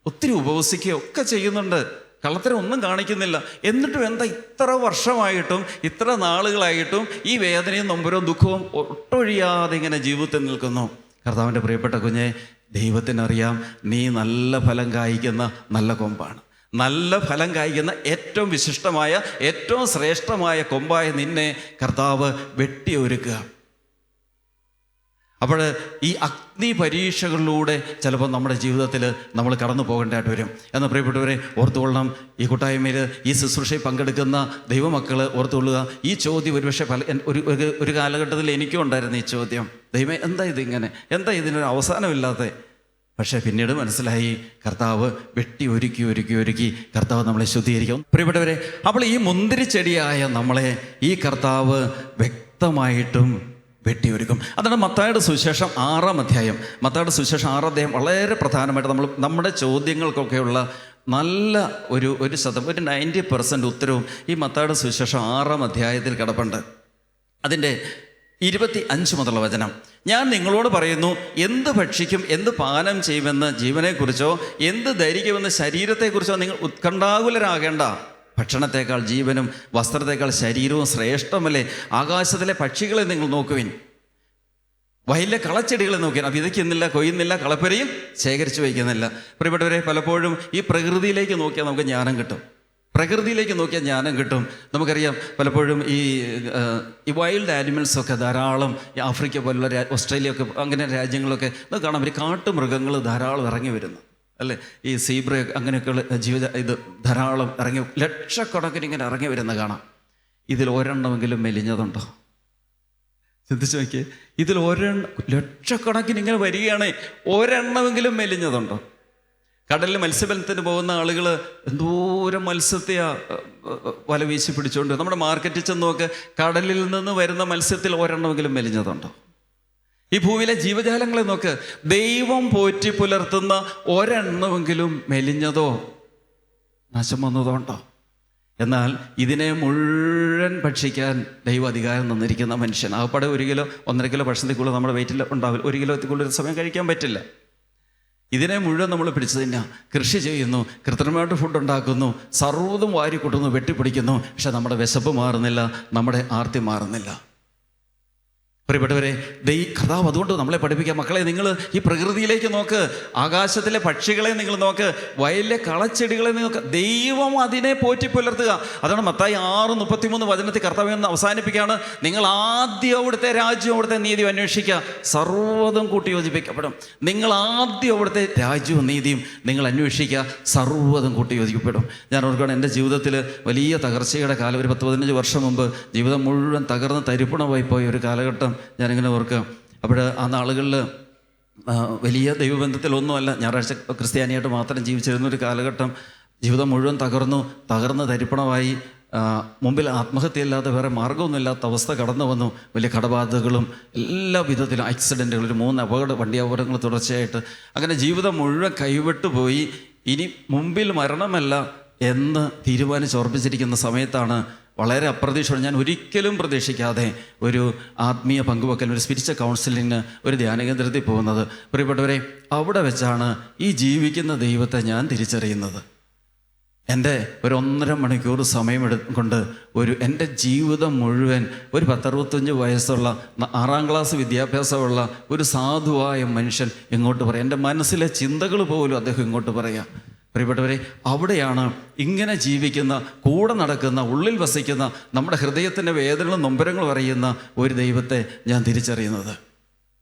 ഒത്തിരി ഉപവസിക്കുകയൊക്കെ ചെയ്യുന്നുണ്ട്, കള്ളത്തരം ഒന്നും കാണിക്കുന്നില്ല, എന്നിട്ടും എന്താ ഇത്ര വർഷമായിട്ടും ഇത്ര നാളുകളായിട്ടും ഈ വേദനയും നൊമ്പരവും ദുഃഖവും ഒട്ടൊഴിയാതെ ഇങ്ങനെ ജീവിതത്തിൽ നിൽക്കുന്നു? കർത്താവിൻ്റെ പ്രിയപ്പെട്ട കുഞ്ഞെ, ദൈവത്തിനറിയാം നീ നല്ല ഫലം കായ്ക്കുന്ന നല്ല കൊമ്പാണ്. നല്ല ഫലം കായ്ക്കുന്ന ഏറ്റവും വിശിഷ്ടമായ ഏറ്റവും ശ്രേഷ്ഠമായ കൊമ്പായ നിന്നെ കർത്താവ് വെട്ടിയൊരുക്കുക. അപ്പോൾ ഈ അഗ്നി പരീക്ഷകളിലൂടെ ചിലപ്പോൾ നമ്മുടെ ജീവിതത്തിൽ നമ്മൾ കടന്നു പോകേണ്ടതായിട്ട് വരും. എന്നാൽ പ്രിയപ്പെട്ടവരെ, ഓർത്തുകൊള്ളണം, ഈ കൂട്ടായ്മയിൽ ഈ ശുശ്രൂഷയിൽ പങ്കെടുക്കുന്ന ദൈവമക്കൾ ഓർത്തുകൊള്ളുക, ഈ ചോദ്യം ഒരുപക്ഷെ ഒരു കാലഘട്ടത്തിൽ എനിക്കും ഉണ്ടായിരുന്നു ഈ ചോദ്യം, ദൈവമേ എന്താ ഇതിങ്ങനെ, എന്താ ഇതിനൊരു അവസാനമില്ലാതെ? പക്ഷേ പിന്നീട് മനസ്സിലായി, കർത്താവ് വെട്ടി ഒരുക്കി കർത്താവ് നമ്മളെ ശുദ്ധീകരിക്കും. പ്രിയപ്പെട്ടവരെ, അപ്പോൾ ഈ മുന്തിരിച്ചെടിയായ നമ്മളെ ഈ കർത്താവ് വ്യക്തമായിട്ടും വെട്ടിയൊരുക്കും. അതാണ് മത്തായിയുടെ സുവിശേഷം 6-ാം അധ്യായം. മത്തായിയുടെ സുവിശേഷം 6-ാം അധ്യായം വളരെ പ്രധാനമായിട്ട് നമ്മുടെ ചോദ്യങ്ങൾക്കൊക്കെയുള്ള നല്ല ഒരു 90% ഉത്തരവും ഈ മത്തായിയുടെ സുവിശേഷം 6-ാം അധ്യായത്തിൽ കിടപ്പുണ്ട്. അതിൻ്റെ 25 മുതലുള്ള വചനം, ഞാൻ നിങ്ങളോട് പറയുന്നു, എന്ത് ഭക്ഷിക്കും, എന്ത് പാനം ചെയ്യുമെന്ന് ജീവനെക്കുറിച്ചോ എന്ത് ധരിക്കുമെന്ന് ശരീരത്തെക്കുറിച്ചോ നിങ്ങൾ ഉത്കണ്ഠാകുലരാകേണ്ട. ഭക്ഷണത്തേക്കാൾ ജീവനും വസ്ത്രത്തേക്കാൾ ശരീരവും ശ്രേഷ്ഠമല്ലേ? ആകാശത്തിലെ പക്ഷികളെ നിങ്ങൾ നോക്കുവിൻ, വയലിലെ കളച്ചെടികളെ നോക്കിയാൽ വിതയ്ക്കുന്നില്ല, കൊയ്യുന്നില്ല, കളപ്പുരയിൽ ശേഖരിച്ചു വയ്ക്കുന്നില്ല. പ്രിയപ്പെട്ടവരെ, പലപ്പോഴും ഈ പ്രകൃതിയിലേക്ക് നോക്കിയാൽ നമുക്ക് ജ്ഞാനം കിട്ടും. പ്രകൃതിയിലേക്ക് നോക്കിയാൽ ജ്ഞാനം കിട്ടും. നമുക്കറിയാം, പലപ്പോഴും ഈ വൈൽഡ് ആനിമൽസൊക്കെ ധാരാളം ആഫ്രിക്ക പോലുള്ള ഓസ്ട്രേലിയ ഒക്കെ അങ്ങനെ രാജ്യങ്ങളൊക്കെ നമുക്ക് കാണാം, ഒരു കാട്ടുമൃഗങ്ങൾ ധാരാളം ഇറങ്ങി വരുന്നു അല്ലേ? ഈ സീബ്ര അങ്ങനെയൊക്കെയുള്ള ഇത് ധാരാളം ഇറങ്ങി, ലക്ഷക്കണക്കിന് ഇങ്ങനെ ഇറങ്ങി വരുന്ന കാണാം. ഇതിൽ ഒരെണ്ണമെങ്കിലും മെലിഞ്ഞതുണ്ടോ? ചിന്തിച്ച് നോക്കിയേ, ഇതിൽ ലക്ഷക്കണക്കിന് ഇങ്ങനെ വരികയാണ്, ഒരെണ്ണമെങ്കിലും മെലിഞ്ഞതുണ്ടോ? കടലിൽ മത്സ്യബന്ധനത്തിന് പോകുന്ന ആളുകൾ എന്തോരം മത്സ്യത്തെ വല വീശി പിടിച്ചുകൊണ്ട് നമ്മുടെ മാർക്കറ്റിൽ ചെന്ന് നോക്ക്, കടലിൽ നിന്ന് വരുന്ന മത്സ്യത്തിൽ ഒരെണ്ണമെങ്കിലും മെലിഞ്ഞതുണ്ടോ? ഈ ഭൂമിയിലെ ജീവജാലങ്ങളെ നോക്ക്, ദൈവം പോറ്റി പുലർത്തുന്ന ഒരെണ്ണമെങ്കിലും മെലിഞ്ഞതോ നാശം വന്നതോ ഉണ്ടോ? എന്നാൽ ഇതിനെ മുഴുവൻ ഭക്ഷിക്കാൻ ദൈവ അധികാരം തന്നിരിക്കുന്ന മനുഷ്യൻ, ആകപ്പാടെ 1 കിലോ 1.5 കിലോ ഭക്ഷണത്തിൽ കൂടുതൽ നമ്മുടെ വെയിറ്റിൽ ഉണ്ടാവില്ല, 1 കിലോ കൂടുതൽ സമയം കഴിക്കാൻ പറ്റില്ല. ഇതിനെ മുഴുവൻ നമ്മൾ പിടിച്ചു തന്നെ കൃഷി ചെയ്യുന്നു, കൃത്രിമമായിട്ട് ഫുഡ് ഉണ്ടാക്കുന്നു, സർവ്വതും വാരിക്കൂട്ടുന്നു, വെട്ടിപ്പിടിക്കുന്നു. പക്ഷെ നമ്മുടെ വിശപ്പ് മാറുന്നില്ല, നമ്മുടെ ആർത്തി മാറുന്നില്ല. പ്രിയപ്പെട്ടവരെ, കർത്താവ് അതുകൊണ്ട് നമ്മളെ പഠിപ്പിക്കാം. മക്കളെ, നിങ്ങൾ ഈ പ്രകൃതിയിലേക്ക് നോക്ക്, ആകാശത്തിലെ പക്ഷികളെ നിങ്ങൾ നോക്ക്, വയലിലെ കളച്ചെടികളെ നോക്ക്. ദൈവം അതിനെ പോറ്റി പുലർത്തുക. അതാണ് മത്തായി 6:33 വചനത്തിൽ കർത്താവ് എന്ന് അവസാനിപ്പിക്കുകയാണ്. നിങ്ങൾ ആദ്യം അവിടുത്തെ രാജ്യവും അവിടുത്തെ നീതിയും അന്വേഷിക്കുക, സർവ്വതും കൂട്ടി യോജിപ്പിക്കപ്പെടും. നിങ്ങൾ ആദ്യം അവിടുത്തെ രാജ്യവും നീതിയും നിങ്ങൾ അന്വേഷിക്കുക, സർവ്വതും കൂട്ടി യോജിക്കപ്പെടും. ഞാൻ ഓർക്കുകയാണ്, എൻ്റെ ജീവിതത്തിൽ വലിയ തകർച്ചയുടെ കാലം, ഒരു 10-15 വർഷം മുമ്പ് ജീവിതം മുഴുവൻ തകർന്ന് തരിപ്പണമായി പോയ ഒരു കാലഘട്ടം ഞാനിങ്ങനെ ഓർക്കുക. അപ്പോൾ ആ നാളുകളിൽ വലിയ ദൈവബന്ധത്തിലൊന്നുമല്ല, ഞായറാഴ്ച ക്രിസ്ത്യാനിയായിട്ട് മാത്രം ജീവിച്ചിരുന്നൊരു കാലഘട്ടം. ജീവിതം മുഴുവൻ തകർന്ന് തരിപ്പണമായി. മുമ്പിൽ ആത്മഹത്യയില്ലാതെ വേറെ മാർഗമൊന്നുമില്ലാത്ത അവസ്ഥ കടന്നു വന്നു. വലിയ കടബാധകളും എല്ലാ വിധത്തിലും ആക്സിഡൻറ്റുകൾ, ഒരു 3 വണ്ടി അപകടങ്ങൾ തുടർച്ചയായിട്ട്. അങ്ങനെ ജീവിതം മുഴുവൻ കൈവിട്ടു പോയി. ഇനി മുമ്പിൽ മരണമല്ല എന്ന് തീരുമാനിച്ചുറപ്പിച്ചിരിക്കുന്ന സമയത്താണ് വളരെ അപ്രതീക്ഷിതം, ഞാൻ ഒരിക്കലും പ്രതീക്ഷിക്കാതെ ഒരു ആത്മീയ പങ്കുവെക്കൽ, ഒരു സ്പിരിച്വൽ കൗൺസിലിങ്ങിന് ഒരു ധ്യാനകേന്ദ്രത്തിൽ പോകുന്നത്. പ്രിയപ്പെട്ടവരെ, അവിടെ വെച്ചാണ് ഈ ജീവിക്കുന്ന ദൈവത്തെ ഞാൻ തിരിച്ചറിയുന്നത്. എൻ്റെ ഒരു 1.5 മണിക്കൂർ സമയം കൊണ്ട് എൻ്റെ ജീവിതം മുഴുവൻ ഒരു 10-65 വയസ്സുള്ള 6ാം ക്ലാസ് വിദ്യാഭ്യാസമുള്ള ഒരു സാധുവായ മനുഷ്യൻ ഇങ്ങോട്ട് പറയാം. എൻ്റെ മനസ്സിലെ ചിന്തകൾ പോലും അദ്ദേഹം ഇങ്ങോട്ട് പറയാം. പ്രിയപ്പെട്ടവരെ, അവിടെയാണ് ഇങ്ങനെ ജീവിക്കുന്ന, കൂടെ നടക്കുന്ന, ഉള്ളിൽ വസിക്കുന്ന, നമ്മുടെ ഹൃദയത്തിൻ്റെ വേദനകളും നൊമ്പരങ്ങളും അറിയുന്ന ഒരു ദൈവത്തെ ഞാൻ തിരിച്ചറിയുന്നത്.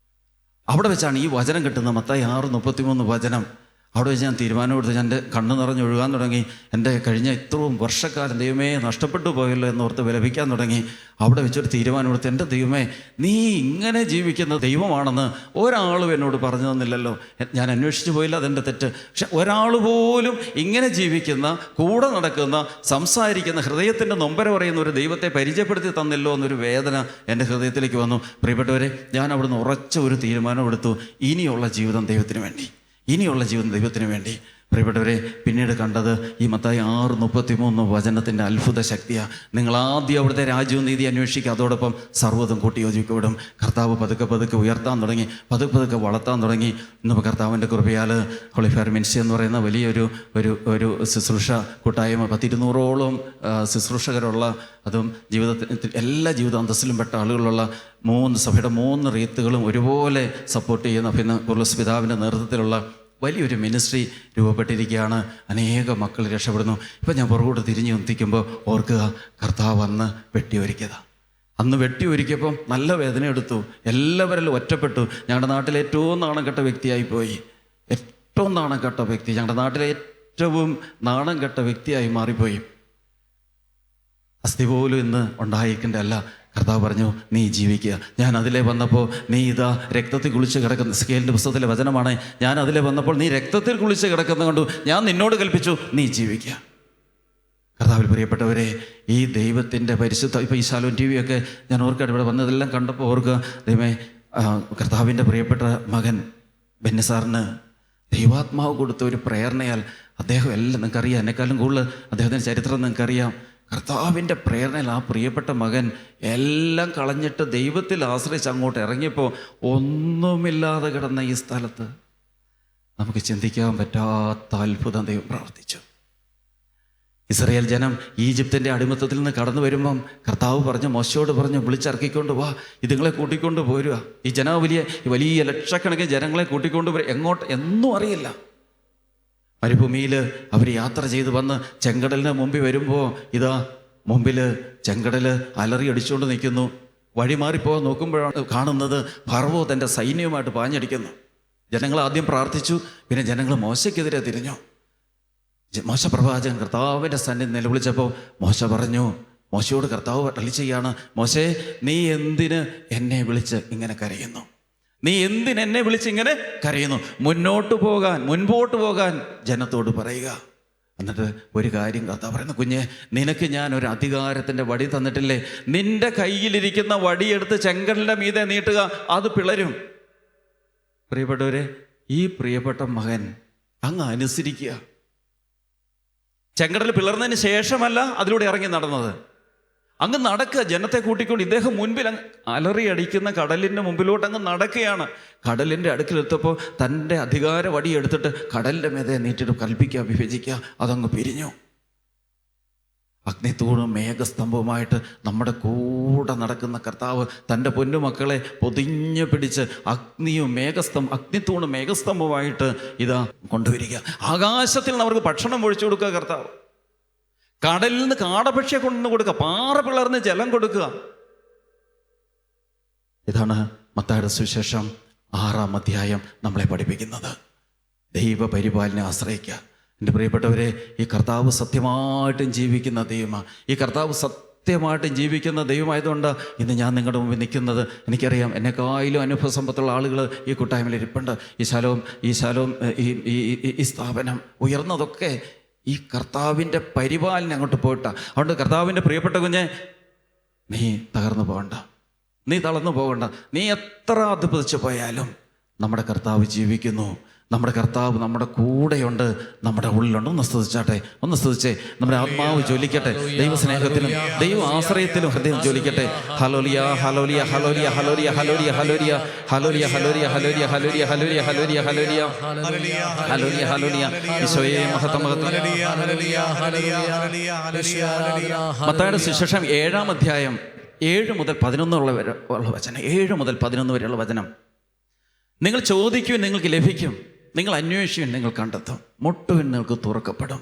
അവിടെ വെച്ചാണ് ഈ വചനം കിട്ടുന്നത്. മത്തായി 6:33 വചനം. അവിടെ വെച്ച് ഞാൻ തീരുമാനമെടുത്ത്, ഞാൻ എൻ്റെ കണ്ണ് നിറഞ്ഞൊഴുകാൻ തുടങ്ങി. എൻ്റെ കഴിഞ്ഞ ഇത്രയും വർഷക്കാലം ദൈവമേ നഷ്ടപ്പെട്ടു പോയല്ലോ എന്നോർത്ത് വിലപിക്കാൻ തുടങ്ങി. അവിടെ വെച്ചൊരു തീരുമാനമെടുത്ത്, എൻ്റെ ദൈവമേ, നീ ഇങ്ങനെ ജീവിക്കുന്ന ദൈവമാണെന്ന് ഒരാളും എന്നോട് പറഞ്ഞു തന്നില്ലല്ലോ. ഞാൻ അന്വേഷിച്ചു പോയില്ല, അതെൻ്റെ തെറ്റ്. പക്ഷെ ഒരാൾ പോലും ഇങ്ങനെ ജീവിക്കുന്ന, കൂടെ നടക്കുന്ന, സംസാരിക്കുന്ന, ഹൃദയത്തിൻ്റെ നൊമ്പര പറയുന്ന ഒരു ദൈവത്തെ പരിചയപ്പെടുത്തി തന്നില്ലോ എന്നൊരു വേദന എൻ്റെ ഹൃദയത്തിലേക്ക് വന്നു. പ്രിയപ്പെട്ടവരെ, ഞാൻ അവിടുന്ന് ഉറച്ച ഒരു തീരുമാനമെടുത്തു, ഇനിയുള്ള ജീവിതം ദൈവത്തിന് വേണ്ടി, ഇനിയുള്ള ജീവിതം ദൈവത്തിന് വേണ്ടി. പ്രിയപ്പെട്ടവരെ, പിന്നീട് കണ്ടത് ഈ മത്തായി 6:33 വചനത്തിൻ്റെ അത്ഭുത ശക്തിയാണ്. നിങ്ങൾ ആദ്യം അവിടുത്തെ രാജ്യവും നീതി അന്വേഷിക്കുക, അതോടൊപ്പം സർവ്വതും കൂട്ടി യോജിക്കപ്പെടും. കർത്താവ് പതുക്കെ ഉയർത്താൻ തുടങ്ങി, പതുക്കെ വളർത്താൻ തുടങ്ങി. ഇന്നിപ്പോൾ കർത്താവിൻ്റെ കൃപയാൽ ഹോളിഫെയർ മിനിസ്ട്രി എന്ന് പറയുന്ന വലിയൊരു ഒരു ശുശ്രൂഷ കൂട്ടായ്മ, 200ഓളം ശുശ്രൂഷകരുള്ള, അതും ജീവിതത്തിൽ എല്ലാ ജീവിതാന്തസ്സിലും പെട്ട ആളുകളുള്ള 3 സഭയുടെ 3 റീത്തുകളും ഒരുപോലെ സപ്പോർട്ട് ചെയ്യുന്ന പിന്നെ കുർലസ് പിതാവിൻ്റെ നേതൃത്വത്തിലുള്ള വലിയൊരു മിനിസ്ട്രി രൂപപ്പെട്ടിരിക്കുകയാണ്. അനേകം മക്കൾ രക്ഷപ്പെടുന്നു. ഇപ്പം ഞാൻ പുറകോട്ട് തിരിഞ്ഞു നിൽക്കുമ്പോൾ ഓർക്കുക, കർത്താവ് അന്ന് വെട്ടിയൊരുക്കിയപ്പം നല്ല വേദന എടുത്തു. എല്ലാവരിലും ഒറ്റപ്പെട്ടു. ഞങ്ങളുടെ നാട്ടിലെ ഏറ്റവും നാണം കെട്ട വ്യക്തിയായിപ്പോയി. ഏറ്റവും നാണം കെട്ട വ്യക്തി, ഞങ്ങളുടെ നാട്ടിലെ ഏറ്റവും നാണം കെട്ട വ്യക്തിയായി മാറിപ്പോയി. അസ്ഥി പോലും ഇന്ന് ഉണ്ടായിരിക്കേണ്ടതല്ല. കർത്താവ് പറഞ്ഞു, നീ ജീവിക്കുക. ഞാൻ അതിലെ വന്നപ്പോൾ നീ ഇതാ രക്തത്തിൽ കുളിച്ച് കിടക്കുന്ന, സ്കേലിൻ്റെ പുസ്തകത്തിലെ വചനമാണ്. ഞാൻ അതിലെ വന്നപ്പോൾ നീ രക്തത്തിൽ കുളിച്ച് കിടക്കുന്ന കണ്ടു. ഞാൻ നിന്നോട് കൽപ്പിച്ചു, നീ ജീവിക്കുക. കർത്താവിൽ പ്രിയപ്പെട്ടവരെ, ഈ ദൈവത്തിൻ്റെ പരിശുദ്ധ, ഇപ്പോൾ ഈ ശാലോം TV ഒക്കെ ഞാൻ ഓർക്കുകയാണ്, ഇവിടെ വന്നതെല്ലാം കണ്ടപ്പോൾ ഓർക്കുക, ദൈവമേ, കർത്താവിൻ്റെ പ്രിയപ്പെട്ട മകൻ ബെന്നിസാറിന് ദൈവാത്മാവ് കൊടുത്ത ഒരു പ്രേരണയാൽ അദ്ദേഹം എല്ലാം നിങ്ങൾക്കറിയാം, എന്നെക്കാളും കൂടുതൽ അദ്ദേഹത്തിൻ്റെ ചരിത്രം നിങ്ങൾക്കറിയാം. കർത്താവിൻ്റെ പ്രേരണയിൽ ആ പ്രിയപ്പെട്ട മകൻ എല്ലാം കളഞ്ഞിട്ട് ദൈവത്തിൽ ആശ്രയിച്ച് അങ്ങോട്ട് ഇറങ്ങിയപ്പോൾ ഒന്നുമില്ലാതെ കിടന്ന ഈ സ്ഥലത്ത് നമുക്ക് ചിന്തിക്കാൻ പറ്റാത്ത അത്ഭുതം ദൈവം പ്രവർത്തിച്ചു. ഇസ്രായേൽ ജനം ഈജിപ്തിൻ്റെ അടിമത്തത്തിൽ നിന്ന് കടന്നു വരുമ്പം കർത്താവ് പറഞ്ഞു, മോശയോട് പറഞ്ഞു, വിളിച്ചിറക്കിക്കൊണ്ട് വാ, ഇതുങ്ങളെ കൂട്ടിക്കൊണ്ട് പോരുക. ഈ വലിയ ലക്ഷക്കണക്കിന് ജനങ്ങളെ കൂട്ടിക്കൊണ്ട് വരിക. എങ്ങോട്ട് എന്നും അറിയില്ല. മരുഭൂമിയിൽ അവർ യാത്ര ചെയ്ത് വന്ന് ചെങ്കടലിന് മുമ്പിൽ വരുമ്പോൾ ഇതാ മുമ്പിൽ ചെങ്കടൽ അലറി അടിച്ചുകൊണ്ട് നിൽക്കുന്നു. വഴി മാറിപ്പോകാൻ നോക്കുമ്പോഴാണ് കാണുന്നത് ഫറവോ തൻ്റെ സൈന്യവുമായിട്ട് പാഞ്ഞടിക്കുന്നു. ജനങ്ങൾ ആദ്യം പ്രാർത്ഥിച്ചു, പിന്നെ ജനങ്ങൾ മോശയ്ക്കെതിരെ തിരിഞ്ഞു. മോശ പ്രവാചകൻ കർത്താവിൻ്റെ സന്നിധി നിലവിളിച്ചപ്പോൾ മോശ പറഞ്ഞു, മോശയോട് കർത്താവ് അരുളി ചെയ്യാണ്, മോശേ, നീ എന്തിന് എന്നെ വിളിച്ച് ഇങ്ങനെ കരയുന്നു? നീ എന്തിനെന്നെ വിളിച്ച് ഇങ്ങനെ കരയുന്നു? മുൻപോട്ട് പോകാൻ ജനത്തോട് പറയുക. എന്നിട്ട് ഒരു കാര്യം കർത്താവ് പറയുന്നു, കുഞ്ഞെ, നിനക്ക് ഞാൻ ഒരു അധികാരത്തിൻ്റെ വടി തന്നിട്ടില്ലേ? നിന്റെ കയ്യിലിരിക്കുന്ന വടിയെടുത്ത് ചെങ്കടലിൻ്റെ മീതെ നീട്ടുക, അത് പിളരും. പ്രിയപ്പെട്ടവരെ, ഈ പ്രിയപ്പെട്ട മകൻ അങ്ങ് അനുസരിക്കുക. ചെങ്കടൽ പിളർന്നതിന് ശേഷമല്ല അതിലൂടെ ഇറങ്ങി നടന്നത്, അങ്ങ് നടക്കുക. ജനത്തെ കൂട്ടിക്കൊണ്ട് ഇദ്ദേഹം മുൻപിൽ അലറി അടിക്കുന്ന കടലിൻ്റെ മുമ്പിലോട്ട് അങ്ങ് നടക്കുകയാണ്. കടലിൻ്റെ അടുക്കിലെത്തപ്പോൾ തൻ്റെ അധികാര വടി എടുത്തിട്ട് കടലിൻ്റെ മേതെ നീട്ടിട്ട് കൽപ്പിക്കുക, വിഭജിക്കുക, അതങ്ങ് പിരിഞ്ഞു. അഗ്നിത്തൂണും മേഘസ്തംഭവുമായിട്ട് നമ്മുടെ കൂടെ നടക്കുന്ന കർത്താവ് തൻ്റെ പൊന്നുമക്കളെ പൊതിഞ്ഞു പിടിച്ച് അഗ്നിത്തൂണും മേഘസ്തംഭവുമായിട്ട് ഇതാ കൊണ്ടുവരിക. ആകാശത്തിൽ നിന്ന് അവർക്ക് ഭക്ഷണം ഒഴിച്ചു കൊടുക്കുക കർത്താവ്. കടലിൽ നിന്ന് കാടപക്ഷിയെ കൊണ്ടു കൊടുക്കുക, പാറ പിളർന്ന് ജലം കൊടുക്കുക. ഇതാണ് മത്തായിയുടെ സുവിശേഷം 6-ാം അധ്യായം നമ്മളെ പഠിപ്പിക്കുന്നത്. ദൈവപരിപാലനെ ആശ്രയിക്കുക. എൻ്റെ പ്രിയപ്പെട്ടവരെ, ഈ കർത്താവ് സത്യമായിട്ടും ജീവിക്കുന്ന ദൈവമാണ്. ഈ കർത്താവ് സത്യമായിട്ടും ജീവിക്കുന്ന ദൈവമായതുകൊണ്ട് ഇന്ന് ഞാൻ നിങ്ങളുടെ മുമ്പിൽ നിൽക്കുന്നത്. എനിക്കറിയാം എന്നെക്കായാലും അനുഭവ സമ്പത്തുള്ള ആളുകൾ ഈ കൂട്ടായ്മയിൽ ഇരിപ്പുണ്ട്. ഈ സ്ഥാപനം ഉയർന്നതൊക്കെ ഈ കർത്താവിൻ്റെ പരിപാലനം അങ്ങോട്ട് പോയിട്ടാണ്. അതുകൊണ്ട് കർത്താവിൻ്റെ പ്രിയപ്പെട്ട കുഞ്ഞെ, നീ തകർന്നു പോകണ്ട, നീ തളർന്നു പോകണ്ട. നീ എത്ര അധപതിച്ച് പോയാലും നമ്മുടെ കർത്താവ് ജീവിക്കുന്നു. നമ്മുടെ കർത്താവ് നമ്മുടെ കൂടെയുണ്ട്, നമ്മുടെ ഉള്ളിലുണ്ട്. ഒന്ന് സ്തുതിച്ചാട്ടെ, ഒന്ന് സ്തുതിച്ചേ. നമ്മുടെ ആത്മാവ് ജ്വലിക്കട്ടെ, ദൈവസ്നേഹത്തിലും ദൈവ ആശ്രയത്തിലും ഹൃദയം ജ്വലിക്കട്ടെ. ഹല്ലേലൂയ, ഹല്ലേലൂയ, ഹല്ലേലൂയ, ഹല്ലേലൂയ, ഹല്ലേലൂയ, ഹല്ലേലൂയ, ഹല്ലേലൂയ, ഹല്ലേലൂയ, ഹല്ലേലൂയ, ഹല്ലേലൂയ, ഹല്ലേലൂയ, ഹല്ലേലൂയ, ഹല്ലേലൂയ, ഹല്ലേലൂയ. ഈശോയെ മഹത്വം, മഹത്വം. മത്തായിയുടെ സുവിശേഷം 7-ാം അധ്യായം 7 മുതൽ 11 ഉള്ള വചനം, 7 മുതൽ 11 വരെയുള്ള വചനം. നിങ്ങൾ ചോദിക്കുവിൻ, നിങ്ങൾക്ക് ലഭിക്കും. നിങ്ങൾ അന്വേഷിക്കുവിൻ, നിങ്ങൾ കണ്ടെത്തും. മുട്ടുവിൻ, നിങ്ങൾക്ക് തുറക്കപ്പെടും.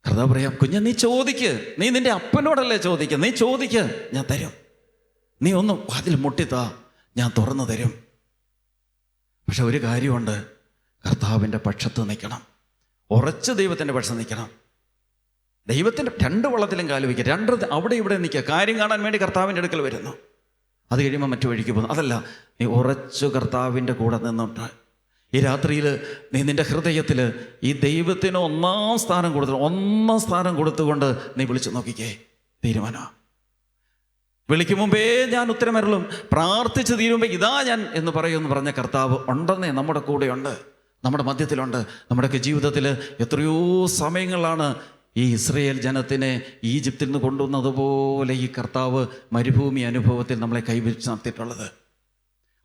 കർത്താവ് പറയാം, കുഞ്ഞ് നീ ചോദിക്ക്. നീ നിന്റെ അപ്പനോടല്ലേ ചോദിക്കുക, നീ ചോദിക്ക്, ഞാൻ തരും. നീ ഒന്ന് അതിൽ മുട്ടിത്താ, ഞാൻ തുറന്നു തരും. പക്ഷെ ഒരു കാര്യമുണ്ട്, കർത്താവിൻ്റെ പക്ഷത്ത് നിൽക്കണം. ഉറച്ച് ദൈവത്തിൻ്റെ പക്ഷത്ത് നിൽക്കണം. ദൈവത്തിൻ്റെ 2 വള്ളത്തിലും കാല് വയ്ക്കുക. 2 അവിടെ ഇവിടെ നിൽക്കുക. കാര്യം കാണാൻ വേണ്ടി കർത്താവിൻ്റെ അടുക്കൽ വരുന്നു. അത് കഴിയുമ്പോൾ മറ്റു വഴിക്ക് പോകുന്നു. അതല്ല, നീ ഉറച്ചു കർത്താവിൻ്റെ കൂടെ നിന്നിട്ട് ഈ രാത്രിയിൽ നീ നിൻ്റെ ഹൃദയത്തിൽ ഈ ദൈവത്തിന് ഒന്നാം സ്ഥാനം കൊടുത്തുകൊണ്ട് നീ വിളിച്ചു നോക്കിക്കേ. തീരുമാനമാണ്. വിളിക്കും മുമ്പേ ഞാൻ ഉത്തരമരുളും, പ്രാർത്ഥിച്ച് തീരുമ്പോൾ ഇതാ ഞാൻ എന്ന് പറയുമെന്ന് പറഞ്ഞ കർത്താവ് ഉണ്ടെന്നേ, നമ്മുടെ കൂടെയുണ്ട്, നമ്മുടെ മധ്യത്തിലുണ്ട്. നമ്മുടെയൊക്കെ ജീവിതത്തിൽ എത്രയോ സമയങ്ങളാണ് ഈ ഇസ്രയേൽ ജനത്തിനെ ഈജിപ്തിൽ നിന്ന് കൊണ്ടുവന്നതുപോലെ ഈ കർത്താവ് മരുഭൂമി അനുഭവത്തിൽ നമ്മളെ കൈപിടിച്ച് നടത്തിയിട്ടുള്ളത്.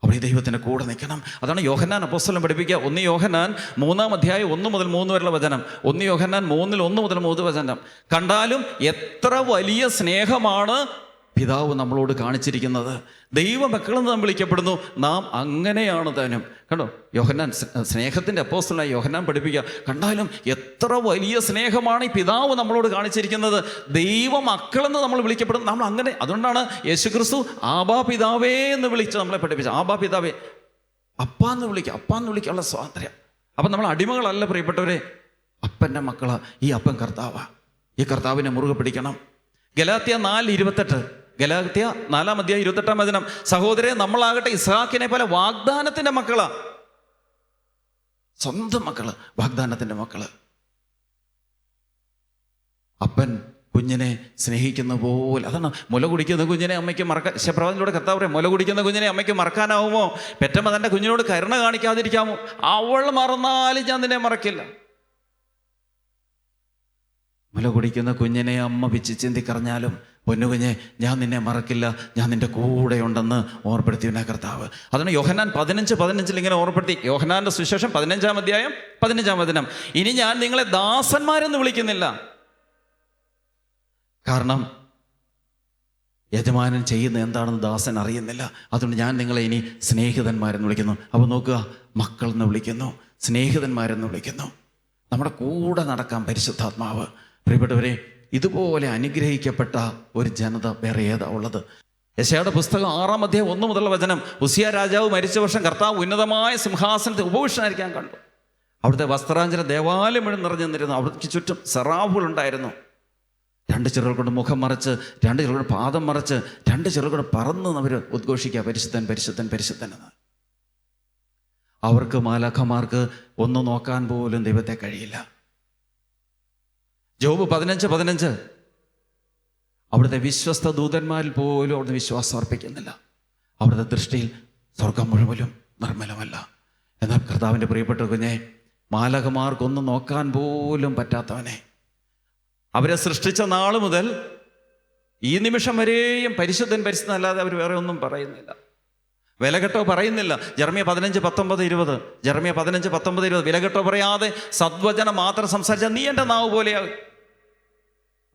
അവിടെ ദൈവത്തിൻ്റെ കൂടെ നിൽക്കണം. അതാണ് യോഹന്നാൻ അപ്പോസ്തലൻ പഠിപ്പിക്കുക. 1 യോഹന്നാൻ 3-ാം അധ്യായം 1 മുതൽ 3 വരെയുള്ള വചനം. 1 യോഹന്നാൻ 3-ൽ 1 മുതൽ 3 വചനം. കണ്ടാലും എത്ര വലിയ സ്നേഹമാണ് പിതാവ് നമ്മളോട് കാണിച്ചിരിക്കുന്നത്. ദൈവമക്കളെന്ന് നാം വിളിക്കപ്പെടുന്നു. നാം അങ്ങനെയാണ് താനും. കണ്ടോ, യോഹന്നാൻ സ്നേഹത്തിൻ്റെ അപ്പോസ്തലനായി യോഹന്നാൻ പഠിപ്പിക്കുക. കണ്ടാലും എത്ര വലിയ സ്നേഹമാണ് ഈ പിതാവ് നമ്മളോട് കാണിച്ചിരിക്കുന്നത്. ദൈവമക്കളെന്ന് നമ്മൾ വിളിക്കപ്പെടുന്നു. നമ്മൾ അങ്ങനെ, അതുകൊണ്ടാണ് യേശുക്രിസ്തു ആബാ പിതാവേ എന്ന് വിളിച്ച് നമ്മളെ പഠിപ്പിച്ചത്. ആബാ പിതാവേ, അപ്പാന്ന് വിളിക്കാനുള്ള സ്വാതന്ത്ര്യം. അപ്പം നമ്മൾ അടിമകളല്ല പ്രിയപ്പെട്ടവരെ, അപ്പൻ്റെ മക്കളാ. ഈ അപ്പൻ കർത്താവാ. ഈ കർത്താവിനെ മുറുകെ പിടിക്കണം. ഗലാത്യ 4:28, ഗലാത്യ 4-ാം അധ്യായം 28-ാം വചനം. സഹോദരരെ, നമ്മളാകട്ടെ ഇസ്ഹാക്കിനെ പോലെ വാഗ്ദാനത്തിൻ്റെ മക്കളാ. സ്വന്തം മക്കള്, വാഗ്ദാനത്തിൻ്റെ മക്കള്. അപ്പൻ കുഞ്ഞിനെ സ്നേഹിക്കുന്ന പോലെ, അതാണ് മുല കുടിക്കുന്ന കുഞ്ഞിനെ അമ്മയ്ക്ക് പ്രവാചകനിലൂടെ കർത്താവ് പറയും, മുല കുടിക്കുന്ന കുഞ്ഞിനെ അമ്മയ്ക്ക് മറക്കാനാവുമോ? പെറ്റമ്മ തൻ്റെ കുഞ്ഞിനോട് കരുണ കാണിക്കാതിരിക്കാമോ? അവൾ മറന്നാലും ഞാൻ നിന്നെ മറക്കില്ല. മുല കുടിക്കുന്ന കുഞ്ഞിനെ അമ്മ പിച്ച് ചിന്തി കറഞ്ഞാലും പൊന്നുകുഞ്ഞെ, ഞാൻ നിന്നെ മറക്കില്ല, ഞാൻ നിൻ്റെ കൂടെ ഉണ്ടെന്ന് ഓർപ്പെടുത്തിയ കർത്താവ്. അതാണ് യോഹന്നാൻ 15:15 ഇങ്ങനെ ഓർപ്പെടുത്തി. യോഹന്നാൻ്റെ സുവിശേഷം 15-ാം അധ്യായം 15-ാം വചനം. ഇനി ഞാൻ നിങ്ങളെ ദാസന്മാരെന്ന് വിളിക്കുന്നില്ല, കാരണം യജമാനൻ ചെയ്യുന്ന എന്താണെന്ന് ദാസൻ അറിയുന്നില്ല. അതുകൊണ്ട് ഞാൻ നിങ്ങളെ ഇനി സ്നേഹിതന്മാരെന്ന് വിളിക്കുന്നു. അപ്പോൾ നോക്കുക, മക്കൾ എന്ന് വിളിക്കുന്നു, സ്നേഹിതന്മാരെന്ന് വിളിക്കുന്നു. നമ്മുടെ കൂടെ നടക്കാൻ പരിശുദ്ധാത്മാവ്. പ്രിയപ്പെട്ടവരെ, ഇതുപോലെ അനുഗ്രഹിക്കപ്പെട്ട ഒരു ജനത വേറെ ഏതാ ഉള്ളത്? യെശയ്യായുടെ പുസ്തകം 6-ാം അധ്യായം 1 മുതലുള്ള വചനം. ഉസിയ രാജാവ് മരിച്ച വർഷം കർത്താവ് ഉന്നതമായ സിംഹാസനത്തിൽ ഉപവിഷ്ടനായിരിക്കാൻ കണ്ടു. അവിടുത്തെ വസ്ത്രാഞ്ജന ദേവാലയം മുഴുവൻ നിറഞ്ഞു നിന്നിരുന്നു. അവിടേക്ക് ചുറ്റും സെറാഫുകൾ ഉണ്ടായിരുന്നു. 2 ചിറകുകൾ കൊണ്ട് മുഖം മറച്ച്, 2 ചിറകുകൾ കൊണ്ട് പാദം മറച്ച്, 2 ചിറകുകൾ കൊണ്ട് പറന്ന് അവർ ഉദ്ഘോഷിക്കുക, പരിശുദ്ധൻ പരിശുദ്ധൻ പരിശുദ്ധൻ എന്ന്. അവർക്ക് മാലാഖമാർക്ക് ഒന്ന് നോക്കാൻ പോലും ദൈവത്തെ കഴിയില്ല. ജോബ് 15:15. അവിടുത്തെ വിശ്വസ്ത ദൂതന്മാരിൽ പോലും അവിടുന്ന് വിശ്വാസം അർപ്പിക്കുന്നില്ല. അവിടുത്തെ ദൃഷ്ടിയിൽ സ്വർഗം മുഴുവനും നിർമ്മലമല്ല. എന്നാൽ കർത്താവിൻ്റെ പ്രിയപ്പെട്ട കുഞ്ഞെ, മാലാഖമാർക്കൊന്നും നോക്കാൻ പോലും പറ്റാത്തവനെ, അവരെ സൃഷ്ടിച്ച നാൾ മുതൽ ഈ നിമിഷം വരെയും പരിശുദ്ധൻ പരിശുദ്ധൻ അല്ലാതെ അവർ വേറെ ഒന്നും പറയുന്നില്ല, വിലകെട്ടോ പറയുന്നില്ല. Jeremiah 15:19-20, Jeremiah 15:19-20. വിലകെട്ടോ പറയാതെ സദ്വചനം മാത്രം സംസാരിച്ചാൽ നീ എൻ്റെ നാവ് പോലെയാകും.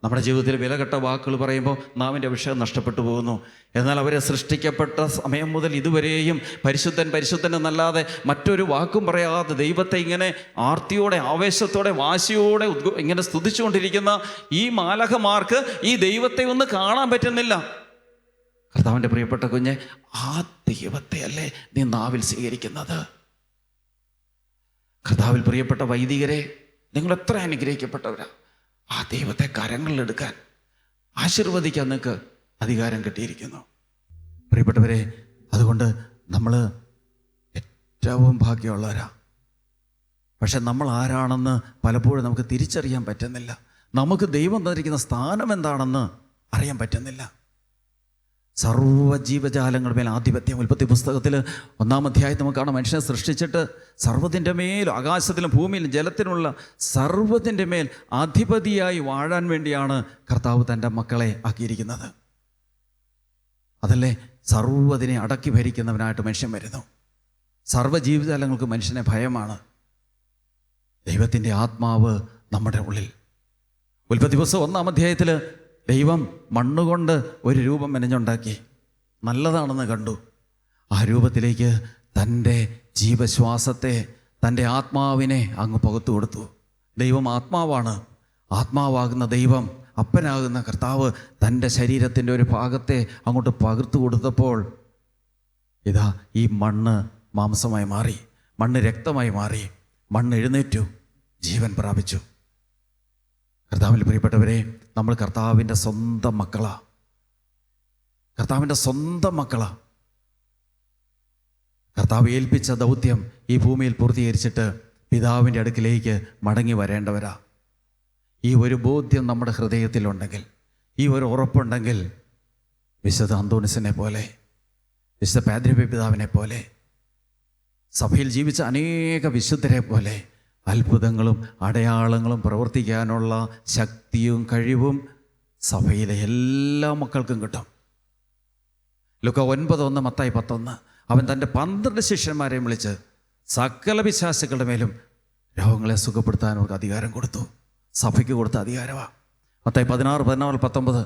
നമ്മുടെ ജീവിതത്തിൽ വിലകെട്ട വാക്കുകൾ പറയുമ്പോൾ നാവിൻ്റെ വിഷയം നഷ്ടപ്പെട്ടു പോകുന്നു. എന്നാൽ അവരെ സൃഷ്ടിക്കപ്പെട്ട സമയം മുതൽ ഇതുവരെയും പരിശുദ്ധൻ പരിശുദ്ധൻ എന്നല്ലാതെ മറ്റൊരു വാക്കും പറയാതെ ദൈവത്തെ ഇങ്ങനെ ആർത്തിയോടെ, ആവേശത്തോടെ, വാശിയോടെ ഇങ്ങനെ സ്തുതിച്ചുകൊണ്ടിരിക്കുന്ന ഈ മാലകമാർക്ക് ഈ ദൈവത്തെ ഒന്ന് കാണാൻ പറ്റുന്നില്ല. കർത്താവിൻ്റെ പ്രിയപ്പെട്ട കുഞ്ഞെ, ആ ദൈവത്തെ അല്ലേ നീ നാവിൽ സ്വീകരിക്കുന്നത്? കർത്താവിൽ പ്രിയപ്പെട്ട വൈദികരെ, നിങ്ങൾ എത്ര അനുഗ്രഹിക്കപ്പെട്ടവരാ. ആ ദൈവത്തെ കരങ്ങളിലെടുക്കാൻ, ആശീർവദിക്കാൻ നിങ്ങൾക്ക് അധികാരം കിട്ടിയിരിക്കുന്നു. പ്രിയപ്പെട്ടവരെ, അതുകൊണ്ട് നമ്മൾ ഏറ്റവും ഭാഗ്യമുള്ളവരാ. പക്ഷെ നമ്മൾ ആരാണെന്ന് പലപ്പോഴും നമുക്ക് തിരിച്ചറിയാൻ പറ്റുന്നില്ല. നമുക്ക് ദൈവം തന്നിരിക്കുന്ന സ്ഥാനം എന്താണെന്ന് അറിയാൻ പറ്റുന്നില്ല. സർവ്വ ജീവജാലങ്ങളുടെ മേൽ ആധിപത്യം. ഉൽപ്പത്തി പുസ്തകത്തിൽ 1-ാം അധ്യായത്തിൽ നമുക്ക് കാണാം, മനുഷ്യനെ സൃഷ്ടിച്ചിട്ട് സർവ്വത്തിൻ്റെ മേലും, ആകാശത്തിലും ഭൂമിയിലും ജലത്തിനുള്ള സർവ്വത്തിൻ്റെ മേൽ അധിപതിയായി വാഴാൻ വേണ്ടിയാണ് കർത്താവ് തൻ്റെ മക്കളെ ആക്കിയിരിക്കുന്നത്. അതല്ലേ, സർവ്വതിനെ അടക്കി ഭരിക്കുന്നവനായിട്ട് മനുഷ്യൻ വരുന്നു. സർവ്വ ജീവജാലങ്ങൾക്ക് മനുഷ്യനെ ഭയമാണ്. ദൈവത്തിൻ്റെ ആത്മാവ് നമ്മുടെ ഉള്ളിൽ. ഉൽപ്പത്തി പുസ്തകം 1-ാം അധ്യായത്തിൽ ദൈവം മണ്ണുകൊണ്ട് ഒരു രൂപം മെനഞ്ഞുണ്ടാക്കി, നല്ലതാണെന്ന് കണ്ടു. ആ രൂപത്തിലേക്ക് തൻ്റെ ജീവശ്വാസത്തെ, തൻ്റെ ആത്മാവിനെ അങ്ങ് പകുത്തു കൊടുത്തു. ദൈവം ആത്മാവാണ്. ആത്മാവാകുന്ന ദൈവം, അപ്പനാകുന്ന കർത്താവ് തൻ്റെ ശരീരത്തിൻ്റെ ഒരു ഭാഗത്തെ അങ്ങോട്ട് പകർത്തു കൊടുത്തപ്പോൾ ഇതാ ഈ മണ്ണ് മാംസമായി മാറി, മണ്ണ് രക്തമായി മാറി, മണ്ണ് എഴുന്നേറ്റു, ജീവൻ പ്രാപിച്ചു. കർത്താവിൽ പ്രിയപ്പെട്ടവരെ, നമ്മൾ കർത്താവിൻ്റെ സ്വന്തം മക്കളാ. കർത്താവിൻ്റെ സ്വന്തം മക്കളാ. കർത്താവ് ഏൽപ്പിച്ച ദൗത്യം ഈ ഭൂമിയിൽ പൂർത്തീകരിച്ചിട്ട് പിതാവിൻ്റെ അടുക്കിലേക്ക് മടങ്ങി വരേണ്ടവരാ. ഈ ഒരു ബോധ്യം നമ്മുടെ ഹൃദയത്തിലുണ്ടെങ്കിൽ, ഈ ഒരു ഉറപ്പുണ്ടെങ്കിൽ, വിശുദ്ധ അന്തോണിസിനെ പോലെ, വിശുദ്ധ പാദ്രി പിതാവിനെ പോലെ, സഭയിൽ ജീവിച്ച അനേക വിശുദ്ധരെ പോലെ അത്ഭുതങ്ങളും അടയാളങ്ങളും പ്രവർത്തിക്കാനുള്ള ശക്തിയും കഴിവും സഭയിലെ എല്ലാ മക്കൾക്കും കിട്ടും. ലൂക്ക 9:1, മത്തായി 10:1. അവൻ തൻ്റെ 12 ശിഷ്യന്മാരെയും വിളിച്ച് സകല പിശാചുക്കളുടെ മേലും രോഗങ്ങളെ സുഖപ്പെടുത്താൻ അവർക്ക് അധികാരം കൊടുത്തു. സഭയ്ക്ക് കൊടുത്ത അധികാരമാണ്. മത്തായി 16, 14, 19.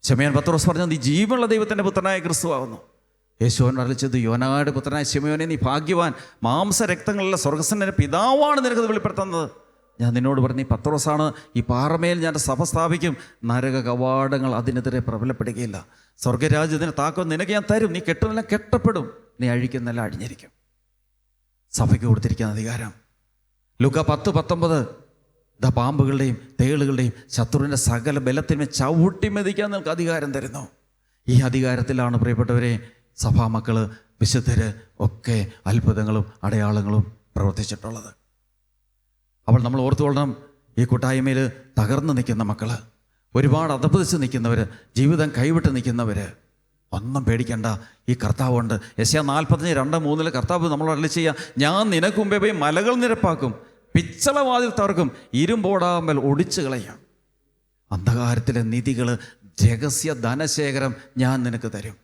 ശിമയോൻ പത്രോസ് പറഞ്ഞു, നീ ജീവനുള്ള ദൈവത്തിൻ്റെ പുത്രനായ ക്രിസ്തുവാകുന്നു. യേശുവൻ അറിയിച്ചത്, യോനായുടെ പുത്രനായ ശിമയോനെ, നീ ഭാഗ്യവാൻ, മാംസരക്തങ്ങളുള്ള സ്വർഗസ്വന്റെ പിതാവാണ് നിനക്കത് വെളിപ്പെടുത്തുന്നത്. ഞാൻ നിന്നോട് പറഞ്ഞു, ഈ പത്രോസാണ്, ഈ പാറമേൽ ഞാൻ സഭ സ്ഥാപിക്കും, നരക കവാടങ്ങൾ അതിനെതിരെ പ്രബലപ്പെടുകയില്ല. സ്വർഗരാജ്യത്തിന് താക്കോ നിനക്ക് ഞാൻ തരും, നീ കെട്ടുന്നെല്ലാം കെട്ടപ്പെടും, നീ അഴിക്കുന്നെല്ലാം അഴിഞ്ഞിരിക്കും. സഭയ്ക്ക് കൊടുത്തിരിക്കുന്ന അധികാരം. ലൂക്ക 10:19. പാമ്പുകളുടെയും തേളുകളുടെയും ശത്രുവിൻ്റെ സകല ബലത്തിന്മേൽ ചവിട്ടി മെതിക്കാൻ നിനക്ക് അധികാരം തരുന്നു. ഈ അധികാരത്തിലാണ് പ്രിയപ്പെട്ടവരെ സഭാമക്കൾ, വിശുദ്ധര് ഒക്കെ അത്ഭുതങ്ങളും അടയാളങ്ങളും പ്രവർത്തിച്ചിട്ടുള്ളത്. അപ്പോൾ നമ്മൾ ഓർത്തുകൊള്ളണം, ഈ കൂട്ടായ്മയിൽ തകർന്നു നിൽക്കുന്ന മക്കൾ, ഒരുപാട് അധപ്പതിച്ച് നിൽക്കുന്നവർ, ജീവിതം കൈവിട്ട് നിൽക്കുന്നവർ, ഒന്നും പേടിക്കേണ്ട. ഈ കർത്താവുണ്ട്. യെശയ്യാ 45:2-3 കർത്താവ് നമ്മളോട് അരുളിച്ചെയ്യുക, ഞാൻ നിനക്ക് മുമ്പേ പോയി മലകൾ നിരപ്പാക്കും, പിച്ചളവാതിൽ തകർക്കും, ഇരുമ്പോടാമ്പൽ ഒടിച്ചു കളയാം. അന്ധകാരത്തിലെ നിധികൾ, രഹസ്യ ധനശേഖരം ഞാൻ നിനക്ക് തരും.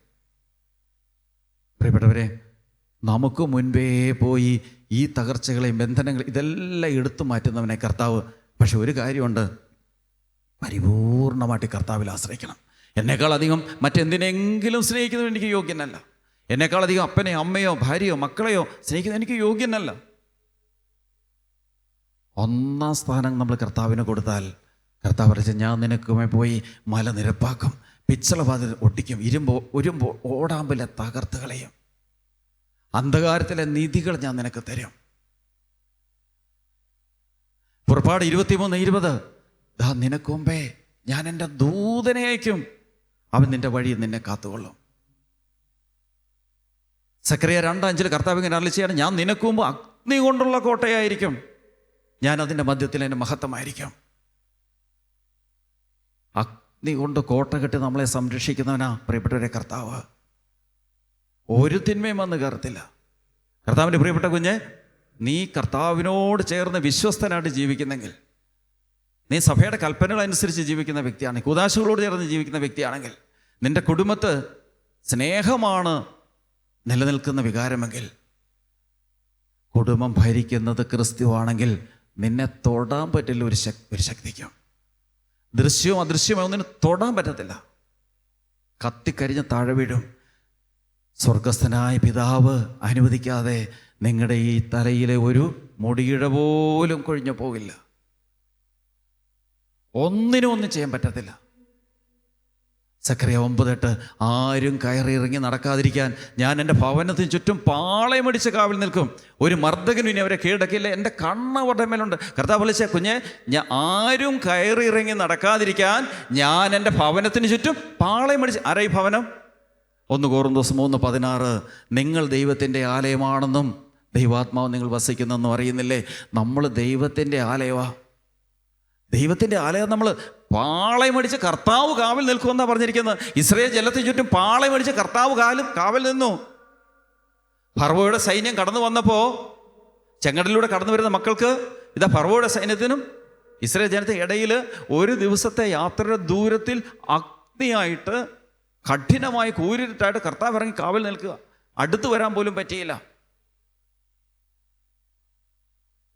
പ്രിയപ്പെട്ടവരെ, നമുക്ക് മുൻപേ പോയി ഈ തകർച്ചകളെയും ബന്ധനങ്ങളെയും ഇതെല്ലാം എടുത്തു മാറ്റുന്നവനെ കർത്താവ്. പക്ഷെ ഒരു കാര്യമുണ്ട്, പരിപൂർണമായിട്ട് കർത്താവിൽ ആശ്രയിക്കണം. എന്നെക്കാളധികം മറ്റെന്തിനെങ്കിലും സ്നേഹിക്കുന്നതിന് എനിക്ക് യോഗ്യനല്ല. എന്നെക്കാളധികം അപ്പനെയോ അമ്മയോ ഭാര്യയോ മക്കളെയോ സ്നേഹിക്കുന്നത് എനിക്ക് യോഗ്യനല്ല. 1-ാം സ്ഥാനം നമ്മൾ കർത്താവിന് കൊടുത്താൽ, കർത്താവ് പറച്ച, ഞാൻ നിനക്കുമേ പോയി മല നിരപ്പാക്കും, പിച്ചളവാതിൽ ഒട്ടിക്കും, ഒരുമ്പോ ഓടാമ്പലെ തകർത്ത് കളയും, അന്ധകാരത്തിലെ നിധികൾ ഞാൻ നിനക്ക് തരും. പുറപ്പാട് 23:20. നിനക്ക് മുമ്പേ ഞാൻ എൻ്റെ ദൂതനെ അയക്കും, അവൻ നിന്റെ വഴി നിന്നെ കാത്തുകൊള്ളും. സക്കറിയ 2:5 കർത്താവ് ഇങ്ങനെ അരുളിച്ചെയ്യാണ്, ഞാൻ നിനക്ക് മുമ്പ് അഗ്നി കൊണ്ടുള്ള കോട്ടയായിരിക്കും, ഞാൻ അതിൻ്റെ മധ്യത്തിൽ എൻ്റെ മഹത്വമായിരിക്കും. അഗ്നി കൊണ്ട് കോട്ട കെട്ടി നമ്മളെ സംരക്ഷിക്കുന്നവനാ പ്രിയപ്പെട്ടവരെ കർത്താവ്. ഒരു തിന്മയും വന്ന് കയറത്തില്ല. കർത്താവിൻ്റെ പ്രിയപ്പെട്ട കുഞ്ഞെ, നീ കർത്താവിനോട് ചേർന്ന് വിശ്വസ്തനായിട്ട് ജീവിക്കുന്നെങ്കിൽ, നീ സഭയുടെ കൽപ്പനകൾ അനുസരിച്ച് ജീവിക്കുന്ന വ്യക്തിയാണെങ്കിൽ, കൂദാശകളോട് ചേർന്ന് ജീവിക്കുന്ന വ്യക്തിയാണെങ്കിൽ, നിൻ്റെ കുടുംബത്ത് സ്നേഹമാണ് നിലനിൽക്കുന്ന വികാരമെങ്കിൽ, കുടുംബം ഭരിക്കുന്നത് ക്രിസ്തുവാണെങ്കിൽ നിന്നെ തൊടാൻ പറ്റില്ല ഒരു ശക്തിക്കും. ദൃശ്യവും അദൃശ്യവും ഒന്നിനും തൊടാൻ പറ്റത്തില്ല. കത്തിക്കരിഞ്ഞ് താഴെ വീഴും. സ്വർഗസ്ഥനായ പിതാവ് അനുവദിക്കാതെ നിങ്ങളുടെ ഈ തലയിലെ ഒരു മുടിയിഴ പോലും കൊഴിഞ്ഞു പോകില്ല. ഒന്നും ചെയ്യാൻ പറ്റത്തില്ല. സക്കറിയ 9:8 ആരും കയറി ഇറങ്ങി നടക്കാതിരിക്കാൻ ഞാൻ എൻ്റെ ഭവനത്തിന് ചുറ്റും പാളയമടിച്ച് കാവൽ നിൽക്കും, ഒരു മർദ്ദകനും ഇനി അവരെ കീഴടക്കില്ല, എൻ്റെ കണ്ണ് അവരുടെ മേലുണ്ട്. കർത്താവ് വിളിച്ച കുഞ്ഞെ, ആരും കയറി ഇറങ്ങി നടക്കാതിരിക്കാൻ ഞാൻ എൻ്റെ ഭവനത്തിന് ചുറ്റും പാളയമടിച്ച്. ആരാ ഈ ഭവനം? 1 കൊറിന്തോസ് 3:16 നിങ്ങൾ ദൈവത്തിൻ്റെ ആലയമാണെന്നും ദൈവാത്മാവ് നിങ്ങൾ വസിക്കുന്നെന്നും അറിയുന്നില്ലേ? നമ്മൾ ദൈവത്തിൻ്റെ ആലയമാണ്. ദൈവത്തിൻ്റെ ആലയം നമ്മൾ പാളയമടിച്ച് കർത്താവ് കാവൽ നിൽക്കുമെന്നാണ് പറഞ്ഞിരിക്കുന്നത്. ഇസ്രായേൽ ജലത്തിന് ചുറ്റും പാളയമടിച്ച് കർത്താവ് കാവൽ നിന്നു. ഫറവോയുടെ സൈന്യം കടന്നു വന്നപ്പോൾ, ചെങ്കടലിലൂടെ കടന്നു വരുന്ന മക്കൾക്ക്, ഇതാ ഫറവോയുടെ സൈന്യത്തിനും ഇസ്രായേൽ ജനത്തിന് ഇടയിൽ ഒരു ദിവസത്തെ യാത്രയുടെ ദൂരത്തിൽ അഗ്നിയായിട്ട് കഠിനമായി കൂരിട്ടായിട്ട് കർത്താവ് ഇറങ്ങി കാവൽ നിൽക്കുക. അടുത്തു വരാൻ പോലും പറ്റിയില്ല.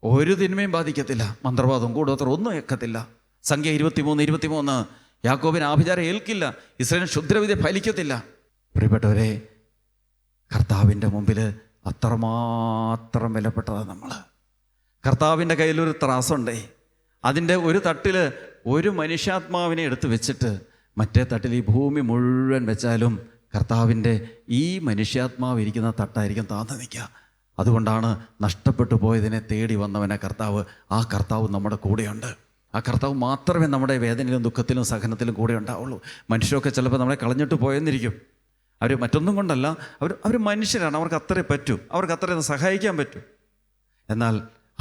ഒരു തിന്മയും ബാധിക്കത്തില്ല, മന്ത്രവാദവും കൂടോത്രം ഒന്നും ഏക്കത്തില്ല. സംഖ്യ 23:23 യാക്കോബിന് ആഭിചാരം ഏൽക്കില്ല, ഇസ്രായേൽ ക്ഷുദ്രവിധി ഫലിക്കത്തില്ല. പ്രിയപ്പെട്ടവരെ, കർത്താവിൻ്റെ മുമ്പിൽ അത്രമാത്രം വിലപ്പെട്ടതാണ് നമ്മൾ. കർത്താവിൻ്റെ കയ്യിലൊരു ത്രാസുണ്ടേ, അതിൻ്റെ ഒരു തട്ടിൽ ഒരു മനുഷ്യാത്മാവിനെ എടുത്ത് വെച്ചിട്ട് മറ്റേ തട്ടിൽ ഈ ഭൂമി മുഴുവൻ വെച്ചാലും കർത്താവിൻ്റെ ഈ മനുഷ്യാത്മാവ് ഇരിക്കുന്ന തട്ടായിരിക്കും താഴ്ന്നു നിൽക്കുക. അതുകൊണ്ടാണ് നഷ്ടപ്പെട്ടു പോയതിനെ തേടി വന്നവനെ കർത്താവ്. ആ കർത്താവ് നമ്മുടെ കൂടെയുണ്ട്. ആ കർത്താവ് മാത്രമേ നമ്മുടെ വേദനയിലും ദുഃഖത്തിലും സഹനത്തിലും കൂടെ ഉണ്ടാവുള്ളൂ. മനുഷ്യരൊക്കെ ചിലപ്പോൾ നമ്മളെ കളഞ്ഞിട്ട് പോയെന്നിരിക്കും. അവർ മറ്റൊന്നും കൊണ്ടല്ല, അവർ മനുഷ്യരാണ്, അവർക്ക് അത്രേ പറ്റൂ, അവർക്ക് അത്രയും സഹായിക്കാൻ പറ്റും. എന്നാൽ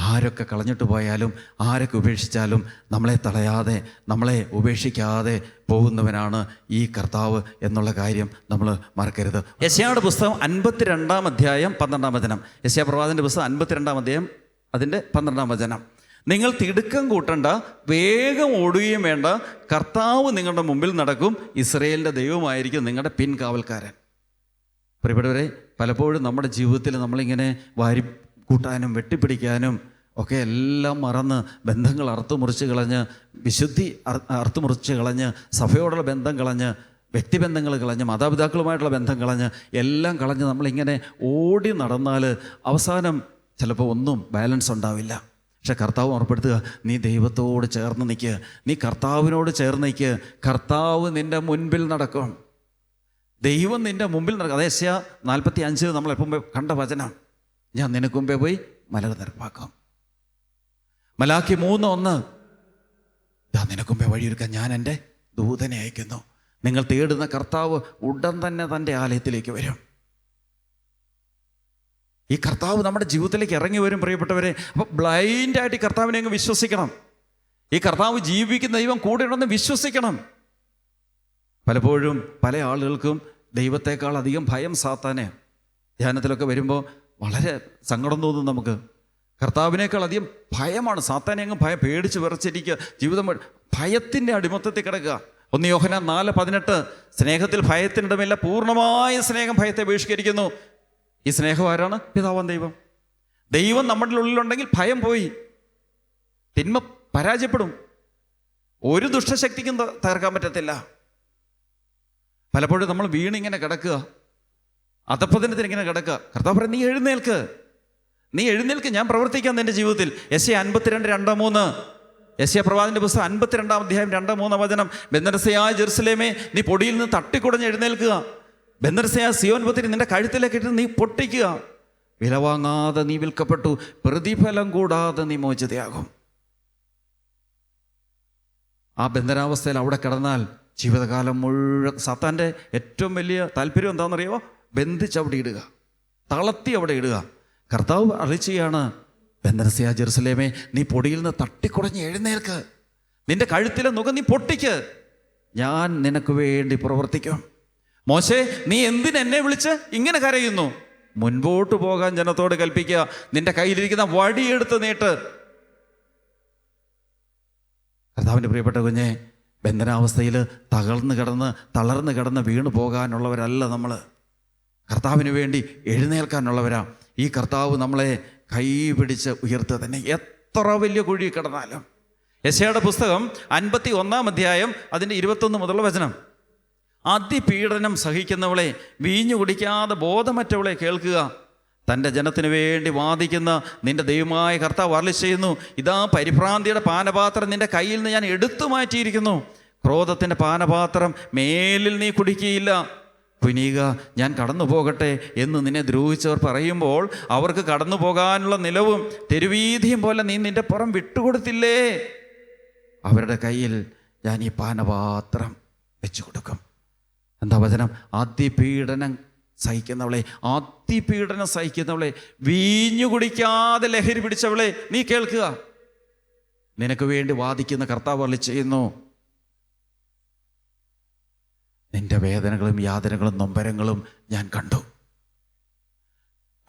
ആരൊക്കെ കളഞ്ഞിട്ട് പോയാലും ആരൊക്കെ ഉപേക്ഷിച്ചാലും നമ്മളെ തടയാതെ, നമ്മളെ ഉപേക്ഷിക്കാതെ പോകുന്നവനാണ് ഈ കർത്താവ് എന്നുള്ള കാര്യം നമ്മൾ മറക്കരുത്. യെശയ്യായുടെ പുസ്തകം 52-ാം അധ്യായം 12-ാം വചനം. യെശയ്യാ പ്രവാചകന്റെ പുസ്തകം 52-ാം അധ്യായം അതിൻ്റെ 12-ാം വചനം. നിങ്ങൾ തിടുക്കം കൂട്ടണ്ട, വേഗം ഓടുകയും വേണ്ട, കർത്താവ് നിങ്ങളുടെ മുമ്പിൽ നടക്കും, ഇസ്രായേലിൻ്റെ ദൈവമായിരിക്കും നിങ്ങളുടെ പിൻകാവൽക്കാരൻ. പ്രിയപ്പെട്ടവരെ, പലപ്പോഴും നമ്മുടെ ജീവിതത്തിൽ നമ്മളിങ്ങനെ വാരി കൂട്ടാനും വെട്ടിപ്പിടിക്കാനും ഒക്കെ എല്ലാം മറന്ന് ബന്ധങ്ങൾ അറുത്തുമുറിച്ച് കളഞ്ഞ്, വിശുദ്ധി അറുത്തുമുറിച്ച് കളഞ്ഞ്, സഭയോടുള്ള ബന്ധം കളഞ്ഞ്, വ്യക്തിബന്ധങ്ങൾ കളഞ്ഞ്, മാതാപിതാക്കളുമായിട്ടുള്ള ബന്ധം കളഞ്ഞ്, എല്ലാം കളഞ്ഞ് നമ്മളിങ്ങനെ ഓടി നടന്നാൽ അവസാനം ചിലപ്പോൾ ഒന്നും ബാലൻസ് ഉണ്ടാവില്ല. പക്ഷെ കർത്താവ് ഉറപ്പെടുത്തുക, നീ ദൈവത്തോട് ചേർന്ന് നിൽക്കുക, നീ കർത്താവിനോട് ചേർന്ന് നിൽക്കുക, കർത്താവ് നിൻ്റെ മുൻപിൽ നടക്കും, ദൈവം നിൻ്റെ മുമ്പിൽ നടക്കും. അത് യെശയ്യാ 45 നമ്മളെപ്പം കണ്ട വചനം. ഞാൻ നിനക്ക് മുമ്പേ പോയി മലകൾ നിരപ്പാക്കാം. മലാക്കി 3:1 ഞാൻ നിനക്ക് മുമ്പേ വഴിയൊരുക്കാൻ ഞാൻ എൻ്റെ ദൂതനെ അയക്കുന്നു. നിങ്ങൾ തേടുന്ന കർത്താവ് ഉടൻ തന്നെ തൻ്റെ ആലയത്തിലേക്ക് വരും. ഈ കർത്താവ് നമ്മുടെ ജീവിതത്തിലേക്ക് ഇറങ്ങി വരും. പ്രിയപ്പെട്ടവരെ, അപ്പോൾ ബ്ലൈൻഡായിട്ട് ഈ കർത്താവിനെ അങ്ങ് വിശ്വസിക്കണം. ഈ കർത്താവ് ജീവിക്കുന്ന ദൈവം കൂടെ ഉണ്ടെന്ന് വിശ്വസിക്കണം. പലപ്പോഴും പല ആളുകൾക്കും ദൈവത്തെക്കാൾ അധികം ഭയം സാത്താനെ. ധ്യാനത്തിലൊക്കെ വരുമ്പോൾ വളരെ സങ്കടം തോന്നും നമുക്ക്. കർത്താവിനേക്കാൾ അധികം ഭയമാണ് സാത്താനെ. അങ്ങ് പേടിച്ച് വിറച്ചിരിക്കുക, ജീവിതം ഭയത്തിൻ്റെ അടിമത്തത്തിൽ കിടക്കുക. 1 യോഹന്നാൻ 4:18 സ്നേഹത്തിൽ ഭയത്തിനിടമില്ല, പൂർണ്ണമായ സ്നേഹം ഭയത്തെ ബഹിഷ്കരിക്കുന്നു. ഈ സ്നേഹം ആരാണ്? പിതാവാം ദൈവം. ദൈവം നമ്മുടെ ഉള്ളിലുണ്ടെങ്കിൽ ഭയം പോയി, തിന്മ പരാജയപ്പെടും, ഒരു ദുഷ്ടശക്തിക്കും തകർക്കാൻ പറ്റത്തില്ല. പലപ്പോഴും നമ്മൾ വീണിങ്ങനെ കിടക്കുക, അധപ്പതനത്തിന് ഇങ്ങനെ കിടക്കുക. കർത്താവ് പറയും, നീ എഴുന്നേൽക്ക്, നീ എഴുന്നേൽക്ക്, ഞാൻ പ്രവർത്തിക്കാം നിന്റെ ജീവിതത്തിൽ. യെശയ്യാ 52:2-3 യെശയ്യാ പ്രവാചകന്റെ പുസ്തകം 52-ാം അധ്യായം 2-3 വചനം. ബെന്നരസയായ ജെറുസലേമേ, നീ പൊടിയിൽ നിന്ന് തട്ടിക്കുടഞ്ഞ് എഴുന്നേൽക്കുക. ബെന്നരസയായ സിയോൻ പുത്രി, നിന്റെ കഴുത്തിലേക്ക് ഇട്ട് നീ പൊട്ടിക്കുക. വില വാങ്ങാതെ നീ വിൽക്കപ്പെട്ടു, പ്രതിഫലം കൂടാതെ നീ മോചിതയാകും. ആ ബന്ധനാവസ്ഥയിൽ അവിടെ കിടന്നാൽ ജീവിതകാലം മുഴുവൻ സാത്താൻ്റെ ഏറ്റവും വലിയ താല്പര്യം എന്താണെന്നറിയുമോ? ബന്ധിച്ചവിടെ ഇടുക, തളർത്തി അവിടെ ഇടുക. കർത്താവ് അറിയിക്കുകയാണ്, ബെന്നരസയായ ജെറുസലേമേ, നീ പൊടിയിൽ നിന്ന് തട്ടിക്കുടഞ്ഞ് എഴുന്നേൽക്ക്, നിന്റെ കഴുത്തിലെ നുകം നീ പൊട്ടിക്ക്, ഞാൻ നിനക്ക് വേണ്ടി പ്രവർത്തിക്കും. മോശേ, നീ എന്തിനെന്നെ വിളിച്ച് ഇങ്ങനെ കരയുന്നു? മുൻപോട്ട് പോകാൻ ജനത്തോട് കൽപ്പിക്കുക, നിന്റെ കയ്യിലിരിക്കുന്ന വടിയെടുത്ത് നീട്ട്. കർത്താവിൻ്റെ പ്രിയപ്പെട്ട കുഞ്ഞെ, ബന്ധനാവസ്ഥയിൽ തളർന്ന് കിടന്ന് വീണു പോകാനുള്ളവരല്ല നമ്മൾ. കർത്താവിന് വേണ്ടി എഴുന്നേൽക്കാനുള്ളവരാ. ഈ കർത്താവ് നമ്മളെ കൈ പിടിച്ച് ഉയർത്തുക തന്നെ. എത്ര വലിയ കുഴി കിടന്നാലും, യെശയ്യായുടെ പുസ്തകം 51-ാം അധ്യായം അതിൻ്റെ 21 മുതലുള്ള വചനം. അതിപീഡനം സഹിക്കുന്നവളെ, വീഞ്ഞു കുടിക്കാതെ ബോധമറ്റവളെ കേൾക്കുക. തൻ്റെ ജനത്തിന് വേണ്ടി വാദിക്കുന്ന നിന്റെ ദൈവമായ കർത്താവ് അരുളിച്ചെയ്യുന്നു, ഇതാ പരിഭ്രാന്തിയുടെ പാനപാത്രം നിന്റെ കയ്യിൽ നിന്ന് ഞാൻ എടുത്തു മാറ്റിയിരിക്കുന്നു. ക്രോധത്തിൻ്റെ പാനപാത്രം മേലിൽ നീ കുടിക്കുകയില്ല. കുനിയുക, ഞാൻ കടന്നു പോകട്ടെ എന്ന് നിന്നെ ദ്രോഹിച്ചവർ പറയുമ്പോൾ അവർക്ക് കടന്നു പോകാനുള്ള നിലവും തെരുവീതിയും പോലെ നീ നിന്റെ പുറം വിട്ടുകൊടുത്തില്ലേ? അവരുടെ കയ്യിൽ ഞാൻ ഈ പാനപാത്രം വെച്ചു കൊടുക്കും. എന്താ വചനം? അതിപീഡനം സഹിക്കുന്നവളെ, അതിപീഡനം സഹിക്കുന്നവളെ, വീഞ്ഞു കുടിക്കാതെ ലഹരി പിടിച്ചവളെ നീ കേൾക്കുക. നിനക്ക് വേണ്ടി വാദിക്കുന്ന കർത്താവ് അരുളിച്ചെയ്യുന്നു, നിന്റെ വേദനകളും യാതനകളും നൊമ്പരങ്ങളും ഞാൻ കണ്ടു.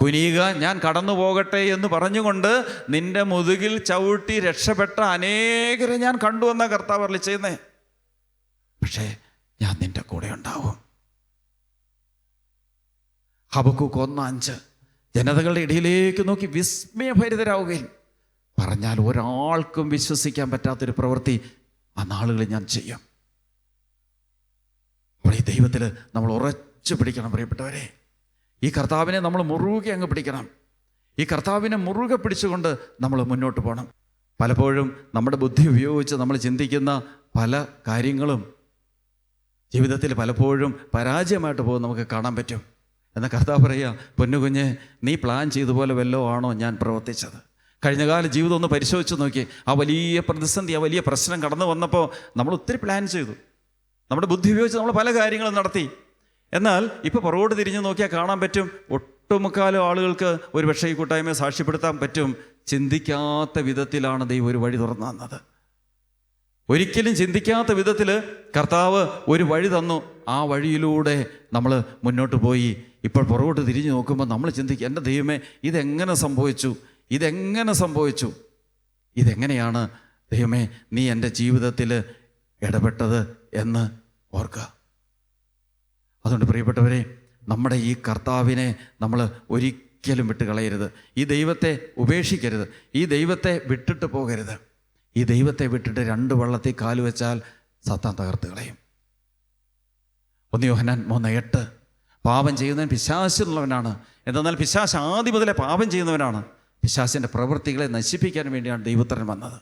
കുനിയുക, ഞാൻ കടന്നു പോകട്ടെ എന്ന് പറഞ്ഞുകൊണ്ട് നിന്റെ മുതുകിൽ ചവിട്ടി രക്ഷപ്പെട്ട അനേകരെ ഞാൻ കണ്ടു എന്നാ കർത്താവ് അരുളിച്ചെയ്യുന്നേ. പക്ഷേ ഞാൻ നിന്റെ കൂടെ ഉണ്ടാവും. ഹബക്കൂക്ക് 1:5 ജനതകളുടെ ഇടയിലേക്ക് നോക്കി വിസ്മയഭരിതരാവുകയും പറഞ്ഞാൽ ഒരാൾക്കും വിശ്വസിക്കാൻ പറ്റാത്തൊരു പ്രവൃത്തി ആ നാളുകളിൽ ഞാൻ ചെയ്യും. അപ്പോൾ ഈ ദൈവത്തിൽ നമ്മൾ ഉറച്ചു പിടിക്കണം പ്രിയപ്പെട്ടവരെ. ഈ കർത്താവിനെ നമ്മൾ മുറുകെ അങ്ങ് പിടിക്കണം. ഈ കർത്താവിനെ മുറുകെ പിടിച്ചുകൊണ്ട് നമ്മൾ മുന്നോട്ട് പോകണം. പലപ്പോഴും നമ്മുടെ ബുദ്ധി ഉപയോഗിച്ച് നമ്മൾ ചിന്തിക്കുന്ന പല കാര്യങ്ങളും ജീവിതത്തിൽ പലപ്പോഴും പരാജയമായിട്ട് പോകും നമുക്ക് കാണാൻ പറ്റും. എന്നാൽ കർത്താവ് പറയുക, പൊന്നുകുഞ്ഞ്, നീ പ്ലാൻ ചെയ്തതുപോലെ വല്ലോ ആണോ ഞാൻ പ്രവർത്തിച്ചത്? കഴിഞ്ഞകാല ജീവിതം ഒന്ന് പരിശോധിച്ച് നോക്കി. ആ വലിയ പ്രതിസന്ധി, ആ വലിയ പ്രശ്നം കടന്നു വന്നപ്പോൾ നമ്മൾ ഒത്തിരി പ്ലാൻ ചെയ്തു, നമ്മുടെ ബുദ്ധി ഉപയോഗിച്ച് നമ്മൾ പല കാര്യങ്ങളും നടത്തി. എന്നാൽ ഇപ്പോൾ പുറകോട്ട് തിരിഞ്ഞ് നോക്കിയാൽ കാണാൻ പറ്റും, ഒട്ടുമുക്കാലും ആളുകൾക്ക് ഒരു പക്ഷേ ഈ കൂട്ടായ്മയെ സാക്ഷ്യപ്പെടുത്താൻ പറ്റും, ചിന്തിക്കാത്ത വിധത്തിലാണ് ദൈവം ഒരു വഴി തുറന്നു തന്നത്. ഒരിക്കലും ചിന്തിക്കാത്ത വിധത്തിൽ കർത്താവ് ഒരു വഴി തന്നു. ആ വഴിയിലൂടെ നമ്മൾ മുന്നോട്ട് പോയി. ഇപ്പോൾ പുറകോട്ട് തിരിഞ്ഞു നോക്കുമ്പോൾ നമ്മൾ ചിന്തിക്കുക, എൻ്റെ ദൈവമേ, ഇതെങ്ങനെ സംഭവിച്ചു? ഇതെങ്ങനെയാണ് ദൈവമേ നീ എൻ്റെ ജീവിതത്തിൽ ഇടപെട്ടത് എന്ന് ഓർക്കുക. അതുകൊണ്ട് പ്രിയപ്പെട്ടവരെ, നമ്മുടെ ഈ കർത്താവിനെ നമ്മൾ ഒരിക്കലും വിട്ട് കളയരുത്. ഈ ദൈവത്തെ ഉപേക്ഷിക്കരുത്. ഈ ദൈവത്തെ വിട്ടിട്ട് പോകരുത്. ഈ ദൈവത്തെ വിട്ടിട്ട് 2 വള്ളത്തിൽ കാല് വെച്ചാൽ സാത്താൻ തകർത്ത് കളയും. 1 യോഹന്നാൻ 3:8 പാപം ചെയ്യുന്നവൻ പിശാചിനുള്ളവനാണ്. എന്തെന്നാൽ പിശാച് ആദ്യം മുതലേ പാപം ചെയ്യുന്നവനാണ്. പിശാചിൻ്റെ പ്രവൃത്തികളെ നശിപ്പിക്കാൻ വേണ്ടിയാണ് ദൈവപുത്രൻ വന്നത്.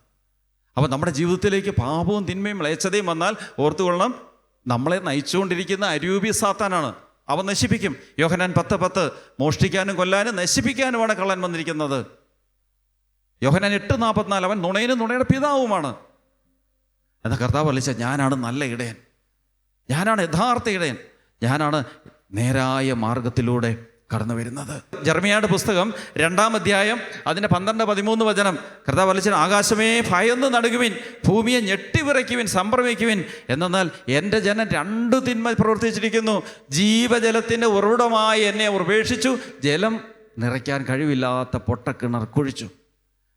അപ്പോൾ നമ്മുടെ ജീവിതത്തിലേക്ക് പാപവും തിന്മയും മ്ലേച്ഛതയും വന്നാൽ ഓർത്തുകൊള്ളണം, നമ്മളെ നയിച്ചുകൊണ്ടിരിക്കുന്ന അരൂപി സാത്താനാണ്. അവൻ നശിപ്പിക്കും. യോഹന്നാൻ 10:10 മോഷ്ടിക്കാനും കൊല്ലാനും നശിപ്പിക്കാനുമാണ് കള്ളൻ വന്നിരിക്കുന്നത്. യോഹന്നാൻ 8:44 അവൻ നുണയനും നുണയുടെ പിതാവുമാണ്. എന്നാൽ കർത്താവ് വിളിച്ച, ഞാനാണ് നല്ല ഇടയൻ, ഞാനാണ് യഥാർത്ഥ ഇടയൻ, ഞാനാണ് നേരായ മാർഗത്തിലൂടെ കടന്നു വരുന്നത്. ജെറമ്യായുടെ പുസ്തകം 2-ാം അധ്യായം അതിൻ്റെ 12-13 വചനം കർത്താവ് വിളിച്ച, ആകാശമേ ഭയന്ന് നടുകുവിൻ, ഭൂമിയെ ഞെട്ടിവിറയ്ക്കുവിൻ, സംഭ്രമിക്കുവിൻ. എന്നാൽ എൻ്റെ ജനം 2 തിന്മ പ്രവർത്തിച്ചിരിക്കുന്നു. ജീവജലത്തിൻ്റെ ഉറവിടമായി എന്നെ ഉപേക്ഷിച്ചു, ജലം നിറയ്ക്കാൻ കഴിവില്ലാത്ത പൊട്ടക്കിണർ കുഴിച്ചു.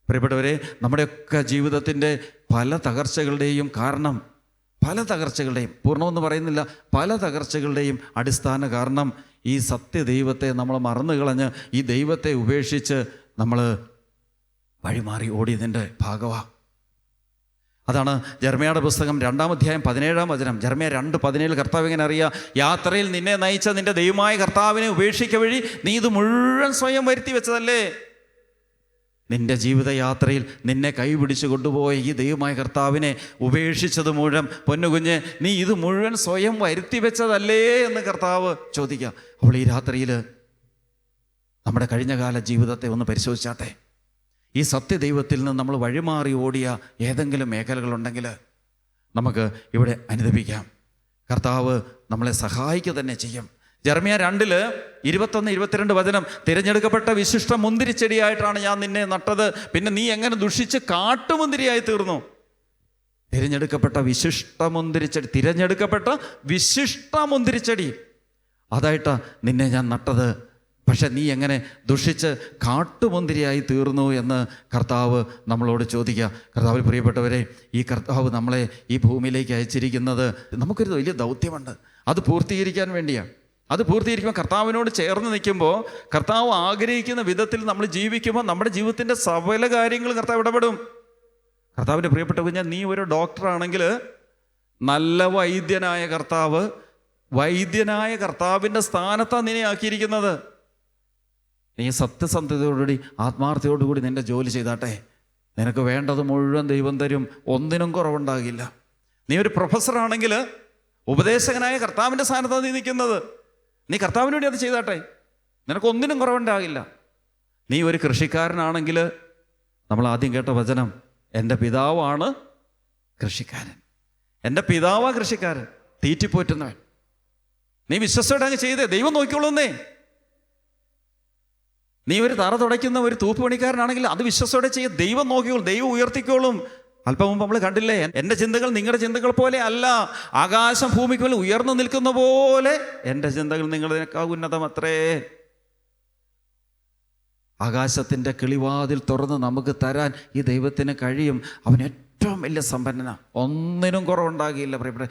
പ്രിയപ്പെട്ടവരെ, നമ്മുടെയൊക്കെ ജീവിതത്തിൻ്റെ പല തകർച്ചകളുടെയും കാരണം, പല തകർച്ചകളുടെയും, പൂർണ്ണമെന്ന് പറയുന്നില്ല, പല തകർച്ചകളുടെയും അടിസ്ഥാന കാരണം ഈ സത്യദൈവത്തെ നമ്മൾ മറന്നു കളഞ്ഞ് ഈ ദൈവത്തെ ഉപേക്ഷിച്ച് നമ്മൾ വഴിമാറി ഓടിയതിൻ്റെ ഭാഗമാണ്. അതാണ് ജെറമ്യായുടെ പുസ്തകം 2-ാം അധ്യായം 17-ാം വചനം. ജെറമ്യ 2:17 കർത്താവ് ഇങ്ങനെ അറിയാം, യാത്രയിൽ നിന്നെ നയിച്ച നിന്റെ ദൈവമായ കർത്താവിനെ ഉപേക്ഷിക്ക വഴി നീ ഇത് മുഴുവൻ സ്വയം വരുത്തി വെച്ചതല്ലേ? നിന്റെ ജീവിതയാത്രയിൽ നിന്നെ കൈപിടിച്ച് കൊണ്ടുപോയ ഈ ദൈവമായ കർത്താവിനെ ഉപേക്ഷിച്ചത് മുഴുവൻ, പൊന്നുകുഞ്ഞ്, നീ ഇത് മുഴുവൻ സ്വയം വരുത്തി വെച്ചതല്ലേ എന്ന് കർത്താവ് ചോദിക്കുക. അപ്പോൾ ഈ രാത്രിയിൽ നമ്മുടെ കഴിഞ്ഞകാല ജീവിതത്തെ ഒന്ന് പരിശോധിച്ചാട്ടെ. ഈ സത്യദൈവത്തിൽ നിന്ന് നമ്മൾ വഴിമാറി ഓടിയ ഏതെങ്കിലും മേഖലകളുണ്ടെങ്കിൽ നമുക്ക് ഇവിടെ അനുദപിക്കാം. കർത്താവ് നമ്മളെ സഹായിക്കുക തന്നെ ചെയ്യും. ജെറമ്യ 2:21-22 വചനം, തിരഞ്ഞെടുക്കപ്പെട്ട വിശിഷ്ട മുന്തിരിച്ചെടിയായിട്ടാണ് ഞാൻ നിന്നെ നട്ടത്, പിന്നെ നീ എങ്ങനെ ദുഷിച്ച് കാട്ടുമുന്തിരിയായി തീർന്നു. തിരഞ്ഞെടുക്കപ്പെട്ട വിശിഷ്ട മുന്തിരിച്ചെടി അതായിട്ടാണ് നിന്നെ ഞാൻ നട്ടത്. പക്ഷെ നീ എങ്ങനെ ദുഷിച്ച് കാട്ടുമുന്തിരിയായി തീർന്നു എന്ന് കർത്താവ് നമ്മളോട് ചോദിക്കുക. കർത്താവിൽ പ്രിയപ്പെട്ടവരെ, ഈ കർത്താവ് നമ്മളെ ഈ ഭൂമിയിലേക്ക് അയച്ചിരിക്കുന്നത് നമുക്കൊരു വലിയ ദൗത്യമുണ്ട്. അത് പൂർത്തീകരിക്കാൻ വേണ്ടിയാണ്. അത് പൂർത്തീകരിക്കുമ്പോൾ കർത്താവിനോട് ചേർന്ന് നിൽക്കുമ്പോൾ, കർത്താവ് ആഗ്രഹിക്കുന്ന വിധത്തിൽ നമ്മൾ ജീവിക്കുമ്പോൾ നമ്മുടെ ജീവിതത്തിൻ്റെ സകല കാര്യങ്ങളും കർത്താവ് ഇടപെടും. കർത്താവിൻ്റെ പ്രിയപ്പെട്ട കുഞ്ഞാൽ, നീ ഒരു ഡോക്ടറാണെങ്കിൽ നല്ല വൈദ്യനായ കർത്താവിൻ്റെ സ്ഥാനത്താണ് നിന്നെ ആക്കിയിരിക്കുന്നത്. നീ സത്യസന്ധതയോടുകൂടി ആത്മാർത്ഥതയോടുകൂടി നിൻ്റെ ജോലി ചെയ്താട്ടെ. നിനക്ക് വേണ്ടത് മുഴുവൻ ദൈവം തരും, ഒന്നിനും കുറവുണ്ടാകില്ല. നീ ഒരു പ്രൊഫസറാണെങ്കിൽ ഉപദേശകനായ കർത്താവിൻ്റെ സ്ഥാനത്താണ് നീ നിൽക്കുന്നത്. നീ കർത്താവിന് വേണ്ടി അത് ചെയ്താട്ടെ, നിനക്കൊന്നിനും കുറവുണ്ടാകില്ല. നീ ഒരു കൃഷിക്കാരനാണെങ്കിൽ നമ്മൾ ആദ്യം കേട്ട വചനം, എൻ്റെ പിതാവാണ് കൃഷിക്കാരൻ. എൻ്റെ പിതാവാ കൃഷിക്കാരൻ, തീറ്റിപ്പോറ്റുന്നവൻ. നീ വിശ്വസോടെ അങ്ങ് ചെയ്തേ, ദൈവം നോക്കിക്കൊള്ളുന്നേ. നീ ഒരു തറ തുടയ്ക്കുന്ന ഒരു തൂപ്പ് പണിക്കാരനാണെങ്കിൽ അത് വിശ്വസോടെ ചെയ്ത് ദൈവം നോക്കിക്കോളും, ദൈവം ഉയർത്തിക്കോളും. അല്പം മുമ്പ് നമ്മൾ കണ്ടില്ലേ, എൻ്റെ ചിന്തകൾ നിങ്ങളുടെ ചിന്തകൾ പോലെ അല്ല, ആകാശം ഭൂമിക്ക് മേൽ ഉയർന്നു നിൽക്കുന്ന പോലെ എൻ്റെ ചിന്തകൾ നിങ്ങളതിനേക്കാൾ ഉന്നതമത്രേ. ആകാശത്തിൻ്റെ കിളിവാതിൽ തുറന്ന് നമുക്ക് തരാൻ ഈ ദൈവത്തിന് കഴിയും. അവൻ ഏറ്റവും വലിയ സമ്പന്നന, ഒന്നിനും കുറവുണ്ടാകില്ല. പ്രിയപ്പെട്ട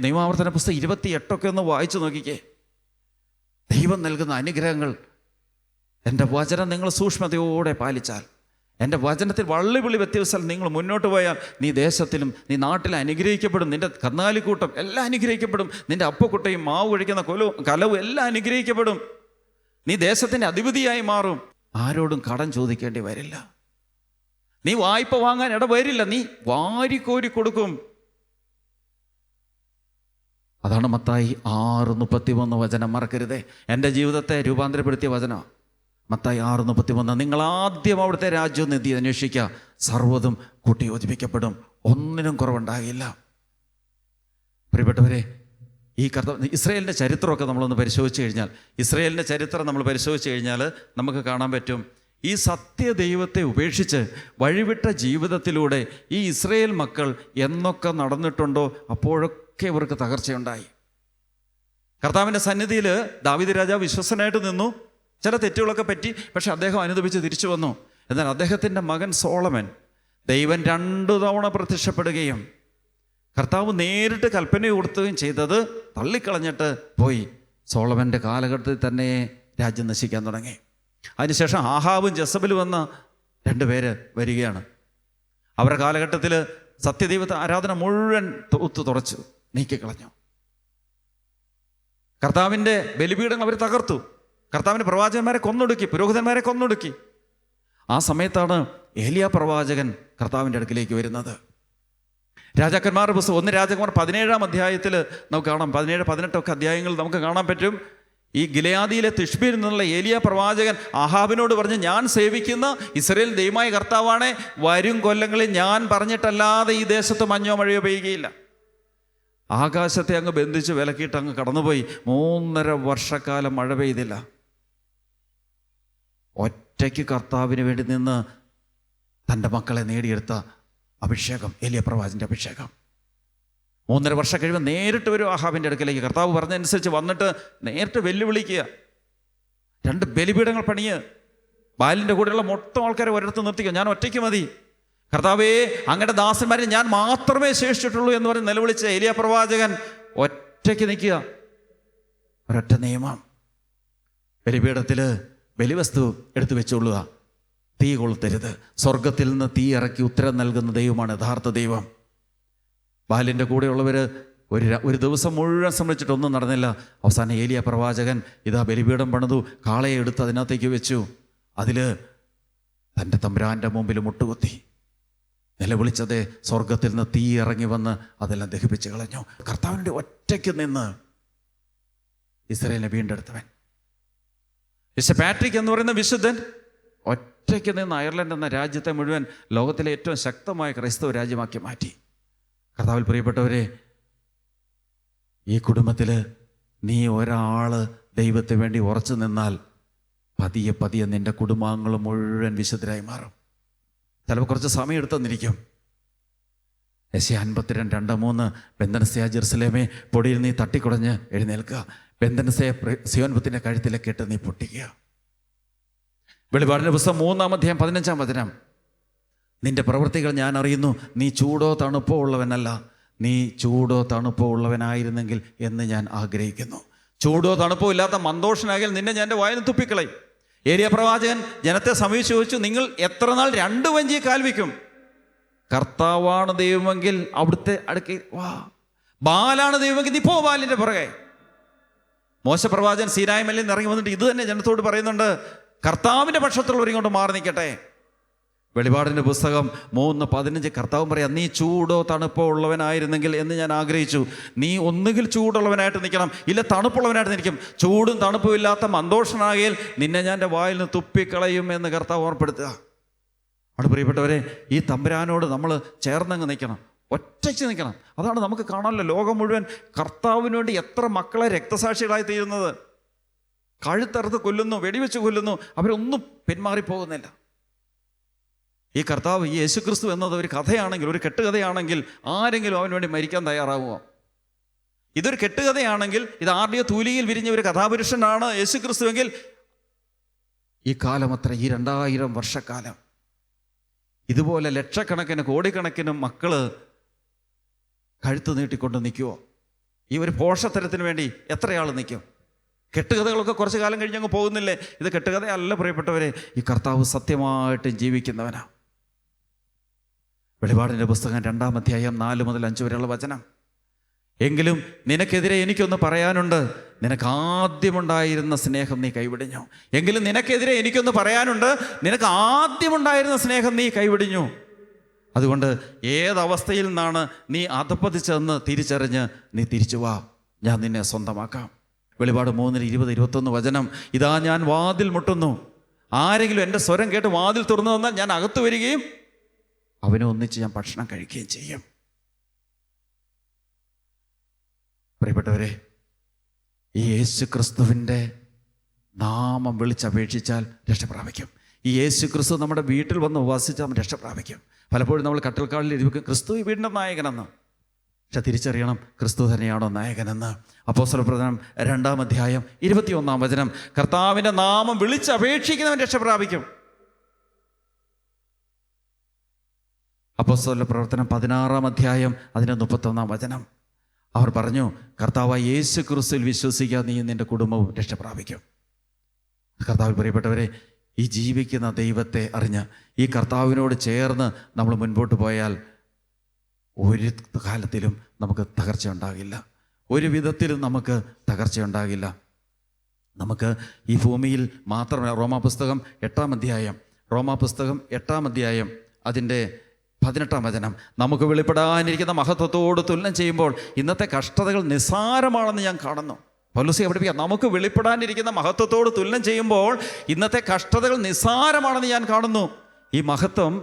നിയമാവർത്തന പുസ്തകം 28 ഒന്ന് വായിച്ചു നോക്കിക്കേ. ദൈവം നൽകുന്ന അനുഗ്രഹങ്ങൾ. എൻ്റെ വചനം നിങ്ങൾ സൂക്ഷ്മതയോടെ പാലിച്ചാൽ, എൻ്റെ വചനത്തിൽ വള്ളിവിളി വ്യത്യാസം നിങ്ങൾ മുന്നോട്ട് പോയാൽ, നീ ദേശത്തിലും നീ നാട്ടിലും അനുഗ്രഹിക്കപ്പെടും. നിൻ്റെ കന്നാലിക്കൂട്ടം എല്ലാം അനുഗ്രഹിക്കപ്പെടും. നിൻ്റെ അപ്പക്കുട്ടയും മാവ് കഴിക്കുന്ന കലവും എല്ലാം അനുഗ്രഹിക്കപ്പെടും. നീ ദേശത്തിൻ്റെ അധിപതിയായി മാറും. ആരോടും കടം ചോദിക്കേണ്ടി വരില്ല. നീ വായ്പ വാങ്ങാൻ ഇടവരില്ല. നീ വാരിക്കോരി കൊടുക്കും. അതാണ് മത്തായി 6:31 വചനം. മറക്കരുതേ, എൻ്റെ ജീവിതത്തെ രൂപാന്തരപ്പെടുത്തിയ വചനം. മത്തായി 6:31. നിങ്ങൾ ആദ്യം അവിടുത്തെ രാജ്യവും നീതി അന്വേഷിക്കുക, സർവ്വതും കൂട്ടി യോജിപ്പിക്കപ്പെടും, ഒന്നിനും കുറവുണ്ടാകില്ല. പ്രിയപ്പെട്ടവരെ, ഈ ഇസ്രായേലിൻ്റെ ചരിത്രമൊക്കെ നമ്മളൊന്ന് പരിശോധിച്ച് കഴിഞ്ഞാൽ നമുക്ക് കാണാൻ പറ്റും, ഈ സത്യദൈവത്തെ ഉപേക്ഷിച്ച് വഴിവിട്ട ജീവിതത്തിലൂടെ ഈ ഇസ്രായേൽ മക്കൾ എന്നൊക്കെ നടന്നിട്ടുണ്ടോ അപ്പോഴൊക്കെ ഇവർക്ക് തകർച്ചയുണ്ടായി. കർത്താവിൻ്റെ സന്നിധിയിൽ ദാവീദ് രാജാവ് വിശ്വസ്തനായിട്ട് നിന്നു. ചില തെറ്റുകളൊക്കെ പറ്റി, പക്ഷെ അദ്ദേഹം അനുദപിച്ച് തിരിച്ചു വന്നു. എന്നാൽ അദ്ദേഹത്തിൻ്റെ മകൻ സോളമൻ, ദൈവം 2 തവണ പ്രത്യക്ഷപ്പെടുകയും കർത്താവ് നേരിട്ട് കൽപ്പന കൊടുക്കുകയും ചെയ്തത് തള്ളിക്കളഞ്ഞിട്ട് പോയി. സോളമൻ്റെ കാലഘട്ടത്തിൽ തന്നെ രാജ്യം നശിക്കാൻ തുടങ്ങി. അതിനുശേഷം ആഹാബും ജസബലും എന്ന 2 പേര് വരികയാണ്. അവരുടെ കാലഘട്ടത്തിൽ സത്യദൈവത്തെ ആരാധന മുഴുവൻ തുറച്ചു നീക്കിക്കളഞ്ഞു. കർത്താവിൻ്റെ ബലിപീഠങ്ങൾ അവർ തകർത്തു. കർത്താവിൻ്റെ പ്രവാചകന്മാരെ കൊന്നൊടുക്കി, പുരോഹിതന്മാരെ കൊന്നൊടുക്കി. ആ സമയത്താണ് ഏലിയാ പ്രവാചകൻ കർത്താവിൻ്റെ അടുക്കിലേക്ക് വരുന്നത്. രാജാക്കന്മാരുടെ പുസ്തകം 1 രാജാക്കന്മാർ 17-ാം അധ്യായത്തിൽ നമുക്ക് കാണാം. 17-18 അധ്യായങ്ങൾ നമുക്ക് കാണാൻ പറ്റും. ഈ ഗിലെയാദിയിലെ തിഷ്ബിയിൽ നിന്നുള്ള ഏലിയാ പ്രവാചകൻ ആഹാബിനോട് പറഞ്ഞ്, ഞാൻ സേവിക്കുന്ന ഇസ്രായേൽ ദൈവമായ കർത്താവാണ്, വരും കൊല്ലങ്ങളിൽ ഞാൻ പറഞ്ഞിട്ടല്ലാതെ ഈ ദേശത്ത് മഞ്ഞോ മഴയോ പെയ്യുകയില്ല. ആകാശത്തെ അങ്ങ് ബന്ധിച്ച് വിലക്കിയിട്ട് അങ്ങ് കടന്നുപോയി. 3.5 വർഷക്കാലം മഴ പെയ്തില്ല. ഒറ്റയ്ക്ക് കർത്താവിന് വേണ്ടി നിന്ന് തൻ്റെ മക്കളെ നേടിയെടുത്ത അഭിഷേകം, ഏലിയാ പ്രവാചകൻ്റെ അഭിഷേകം. 3.5 വർഷം കഴിയുമ്പോൾ നേരിട്ട് വരും ആഹാബിൻ്റെ അടുക്കലേക്ക്. കർത്താവ് പറഞ്ഞതനുസരിച്ച് വന്നിട്ട് നേരിട്ട് വെല്ലുവിളിക്കുക. 2 ബലിപീഠങ്ങൾ പണിയ്, ബാലിൻ്റെ കൂടെയുള്ള മൊത്തം ആൾക്കാരെ ഒരിടത്ത് നിർത്തിക്കുക, ഞാൻ ഒറ്റയ്ക്ക് മതി. കർത്താവേ, അങ്ങയുടെ ദാസന്മാരെ ഞാൻ മാത്രമേ ശേഷിച്ചിട്ടുള്ളൂ എന്ന് പറഞ്ഞ് നിലവിളിച്ച ഏലിയാ പ്രവാചകൻ ഒറ്റയ്ക്ക് നിൽക്കുക. ഒരൊറ്റ നിയമം, ബലിപീഠത്തിൽ ബലിവസ്തു എടുത്തു വെച്ചുകൊള്ളുക, തീ കൊളുത്തരുത്. സ്വർഗത്തിൽ നിന്ന് തീ ഇറക്കി ഉത്തരം നൽകുന്ന ദൈവമാണ് യഥാർത്ഥ ദൈവം. ബാലിൻ്റെ കൂടെയുള്ളവർ ഒരു ദിവസം മുഴുവൻ ശ്രമിച്ചിട്ടൊന്നും നടന്നില്ല. അവസാനം ഏലിയാ പ്രവാചകൻ ഇതാ ബലിപീഠം പണിതു, കാളയെ എടുത്ത് അതിനകത്തേക്ക് വെച്ചു. അതിൽ തൻ്റെ തമ്പുരാൻ്റെ മുമ്പിൽ മുട്ടുകുത്തി നിലവിളിച്ചത് സ്വർഗത്തിൽ നിന്ന് തീ ഇറങ്ങി വന്ന് അതെല്ലാം ദഹിപ്പിച്ച് കളഞ്ഞു. കർത്താവിൻ്റെ ഒറ്റയ്ക്ക് നിന്ന് ഇസ്രായേലിനെ വീണ്ടെടുത്തവൻ വിശുദ്ധ പാട്രിക് എന്ന് പറയുന്ന വിശുദ്ധൻ ഒറ്റയ്ക്ക് നിന്ന് അയർലൻഡ് എന്ന രാജ്യത്തെ മുഴുവൻ ലോകത്തിലെ ഏറ്റവും ശക്തമായ ക്രൈസ്തവ രാജ്യമാക്കി മാറ്റി. കർത്താവിൽ പ്രിയപ്പെട്ടവരെ, ഈ കുടുംബത്തിൽ നീ ഒരാൾ ദൈവത്തിന് വേണ്ടി ഉറച്ചു നിന്നാൽ പതിയെ പതിയെ നിൻ്റെ കുടുംബാംഗങ്ങൾ മുഴുവൻ വിശുദ്ധരായി മാറും. ചിലപ്പോൾ കുറച്ച് സമയം എടുത്തെന്നിരിക്കും. യെശയ്യാ 52:2-3 ബെന്തനസ്സേ ജെറുസലേമേ, പൊടിയിൽ നീ തട്ടിക്കുടഞ്ഞ് എഴുന്നേൽക്കുക, ബെന്തനസ്സേ സിയോൻപുത്തിൻ്റെ കഴുത്തിലെ കെട്ട് നീ പൊട്ടിക്കുക. വെളിപാടിൻ്റെ പുസ്തകം 3-ാം അധ്യായം 15-ാം വചനം, നിന്റെ പ്രവൃത്തികൾ ഞാൻ അറിയുന്നു, നീ ചൂടോ തണുപ്പോ ഉള്ളവനല്ല, നീ ചൂടോ തണുപ്പോ ഉള്ളവനായിരുന്നെങ്കിൽ എന്ന് ഞാൻ ആഗ്രഹിക്കുന്നു. ചൂടോ തണുപ്പോ ഇല്ലാത്ത മന്ദോഷനാകിൽ നിന്നെ ഞാൻ എൻ്റെ വായിൽ തുപ്പിക്കളയും. ഏലിയാ പ്രവാചകൻ ജനത്തെ സമീപിച്ച് ചോദിച്ചു, നിങ്ങൾ എത്ര നാൾ 2 വഞ്ചിയെ കാൽവിക്കും? കർത്താവാണ് ദൈവമെങ്കിൽ അവിടുത്തെ അടുക്ക വാ. ബാലാണ് ദൈവമെങ്കിൽ നീ പോ ബാലിൻ്റെ പുറകെ. മോശപ്രവാചകൻ സീനായി മലയിൽ നിന്ന് ഇറങ്ങി വന്നിട്ട് ഇത് തന്നെ ജനത്തോട് പറയുന്നുണ്ട്, കർത്താവിൻ്റെ പക്ഷത്തുള്ളവരിങ്ങോട്ട് മാറി നിൽക്കട്ടെ. വെളിപാടിൻ്റെ പുസ്തകം 3:15 കർത്താവ് പറയാം, നീ ചൂടോ തണുപ്പോ ഉള്ളവനായിരുന്നെങ്കിൽ എന്ന് ഞാൻ ആഗ്രഹിച്ചു. നീ ഒന്നുകിൽ ചൂടുള്ളവനായിട്ട് നിൽക്കണം, ഇല്ല തണുപ്പുള്ളവനായിട്ട് നിൽക്കും. ചൂടും തണുപ്പും ഇല്ലാത്ത മന്ദോഷനാകയാൽ നിന്നെ ഞാൻ എൻ്റെ വായിൽ നിന്ന് തുപ്പിക്കളയും എന്ന് കർത്താവ് ഓർപ്പെടുത്തുക. അവിടെ പ്രിയപ്പെട്ടവരെ, ഈ തമ്പുരാനോട് നമ്മൾ ചേർന്നങ്ങ് നിൽക്കണം, ഒറ്റയ്ക്ക് നിൽക്കണം. അതാണ് നമുക്ക് കാണാമല്ലോ, ലോകം മുഴുവൻ കർത്താവിന് വേണ്ടി എത്ര മക്കളെ രക്തസാക്ഷികളായി തീരുന്നത്. കഴുത്തറുത്ത് കൊല്ലുന്നു, വെടിവെച്ച് കൊല്ലുന്നു, അവരൊന്നും പിന്മാറിപ്പോകുന്നില്ല. ഈ കർത്താവ്, ഈ യേശുക്രിസ്തു എന്നത് ഒരു കഥയാണെങ്കിൽ, ഒരു കെട്ടുകഥയാണെങ്കിൽ ആരെങ്കിലും അവന് വേണ്ടി മരിക്കാൻ തയ്യാറാകുമോ? ഇതൊരു കെട്ടുകഥയാണെങ്കിൽ, ഇത് ആരുടെയോ തൂലിയിൽ വിരിഞ്ഞ ഒരു കഥാപുരുഷനാണ് യേശുക്രിസ്തുവെങ്കിൽ, ഈ കാലം അത്ര, ഈ 2000 വർഷക്കാലം ഇതുപോലെ ലക്ഷക്കണക്കിന് കോടിക്കണക്കിന് മക്കള് കഴുത്ത് നീട്ടിക്കൊണ്ട് നിൽക്കുമോ? ഈ ഒരു പോഷത്തരത്തിന് വേണ്ടി എത്രയാൾ നിൽക്കും? കെട്ടുകഥകളൊക്കെ കുറച്ച് കാലം കഴിഞ്ഞങ്ങ് പോകുന്നില്ലേ? ഇത് കെട്ടുകഥയല്ല പ്രിയപ്പെട്ടവരെ, ഈ കർത്താവ് സത്യമായിട്ട് ജീവിക്കുന്നവനാ. വെളിപാടിൻ്റെ പുസ്തകം 2-ാം അധ്യായം 4 മുതൽ 5 വരെയുള്ള വചനം. എങ്കിലും നിനക്കെതിരെ എനിക്കൊന്ന് പറയാനുണ്ട്, നിനക്ക് ആദ്യമുണ്ടായിരുന്ന സ്നേഹം നീ കൈവിടിഞ്ഞു. എങ്കിലും നിനക്കെതിരെ എനിക്കൊന്ന് പറയാനുണ്ട്, നിനക്ക് ആദ്യമുണ്ടായിരുന്ന സ്നേഹം നീ കൈവിടിഞ്ഞു. അതുകൊണ്ട് ഏതവസ്ഥയിൽ നിന്നാണ് നീ അധപ്പതിച്ചതെന്ന് തിരിച്ചറിഞ്ഞ് നീ തിരിച്ചു വാ, ഞാൻ നിന്നെ സ്വന്തമാക്കാം. വെളിപാട് 3:20-21 വചനം. ഇതാ ഞാൻ വാതിൽ മുട്ടുന്നു, ആരെങ്കിലും എൻ്റെ സ്വരം കേട്ട് വാതിൽ തുറന്നു തന്നാൽ ഞാൻ അകത്ത് വരികയും അവനെ ഒന്നിച്ച് ഞാൻ ഭക്ഷണം കഴിക്കുകയും ചെയ്യും. പ്രിയപ്പെട്ടവരെ, ഈ യേശു ക്രിസ്തുവിൻ്റെ നാമം വിളിച്ചപേക്ഷിച്ചാൽ രക്ഷപ്രാപിക്കും. ഈ യേശു ക്രിസ്തു നമ്മുടെ വീട്ടിൽ വന്ന് വസിച്ചാൽ നമ്മൾ രക്ഷപ്രാപിക്കും. പലപ്പോഴും നമ്മൾ കട്ടിൽക്കാളിൽ എഴുതി ക്രിസ്തു ഈ വീടിൻ്റെ നായകനെന്ന്. പക്ഷെ തിരിച്ചറിയണം, ക്രിസ്തു തന്നെയാണോ നായകനെന്ന്. അപ്പോസ്തലപ്രവർത്തനം 2-ാം അധ്യായം 21-ാം വചനം. കർത്താവിൻ്റെ നാമം വിളിച്ചപേക്ഷിക്കുന്നവൻ രക്ഷപ്രാപിക്കും. അപ്പോസ്തലപ്രവർത്തനം 16-ാം അധ്യായം 31-ാം വചനം. അവർ പറഞ്ഞു, കർത്താവായ യേശു ക്രിസ്തുവിൽ വിശ്വസിക്കുക, നീ നിൻ്റെ കുടുംബവും രക്ഷപ്രാപിക്കും. കർത്താവിൽ പ്രിയപ്പെട്ടവരെ, ഈ ജീവിക്കുന്ന ദൈവത്തെ അറിഞ്ഞ് ഈ കർത്താവിനോട് ചേർന്ന് നമ്മൾ മുൻപോട്ട് പോയാൽ ഒരു കാലത്തിലും നമുക്ക് തകർച്ച ഉണ്ടാകില്ല, ഒരു വിധത്തിലും നമുക്ക് തകർച്ച ഉണ്ടാകില്ല. നമുക്ക് ഈ ഭൂമിയിൽ മാത്രമല്ല, റോമാപുസ്തകം 8-ാം അധ്യായം അതിൻ്റെ 18-ാം വചനം. നമുക്ക് വെളിപ്പെടാനിരിക്കുന്ന മഹത്വത്തോട് തുലനം ചെയ്യുമ്പോൾ ഇന്നത്തെ കഷ്ടതകൾ നിസ്സാരമാണെന്ന് ഞാൻ കാണുന്നു. പൗലോസ് പഠിപ്പിക്കാം, നമുക്ക് വെളിപ്പെടാനിരിക്കുന്ന മഹത്വത്തോട് തുലനം ചെയ്യുമ്പോൾ ഇന്നത്തെ കഷ്ടതകൾ നിസ്സാരമാണെന്ന് ഞാൻ കാണുന്നു. ഈ മഹത്വം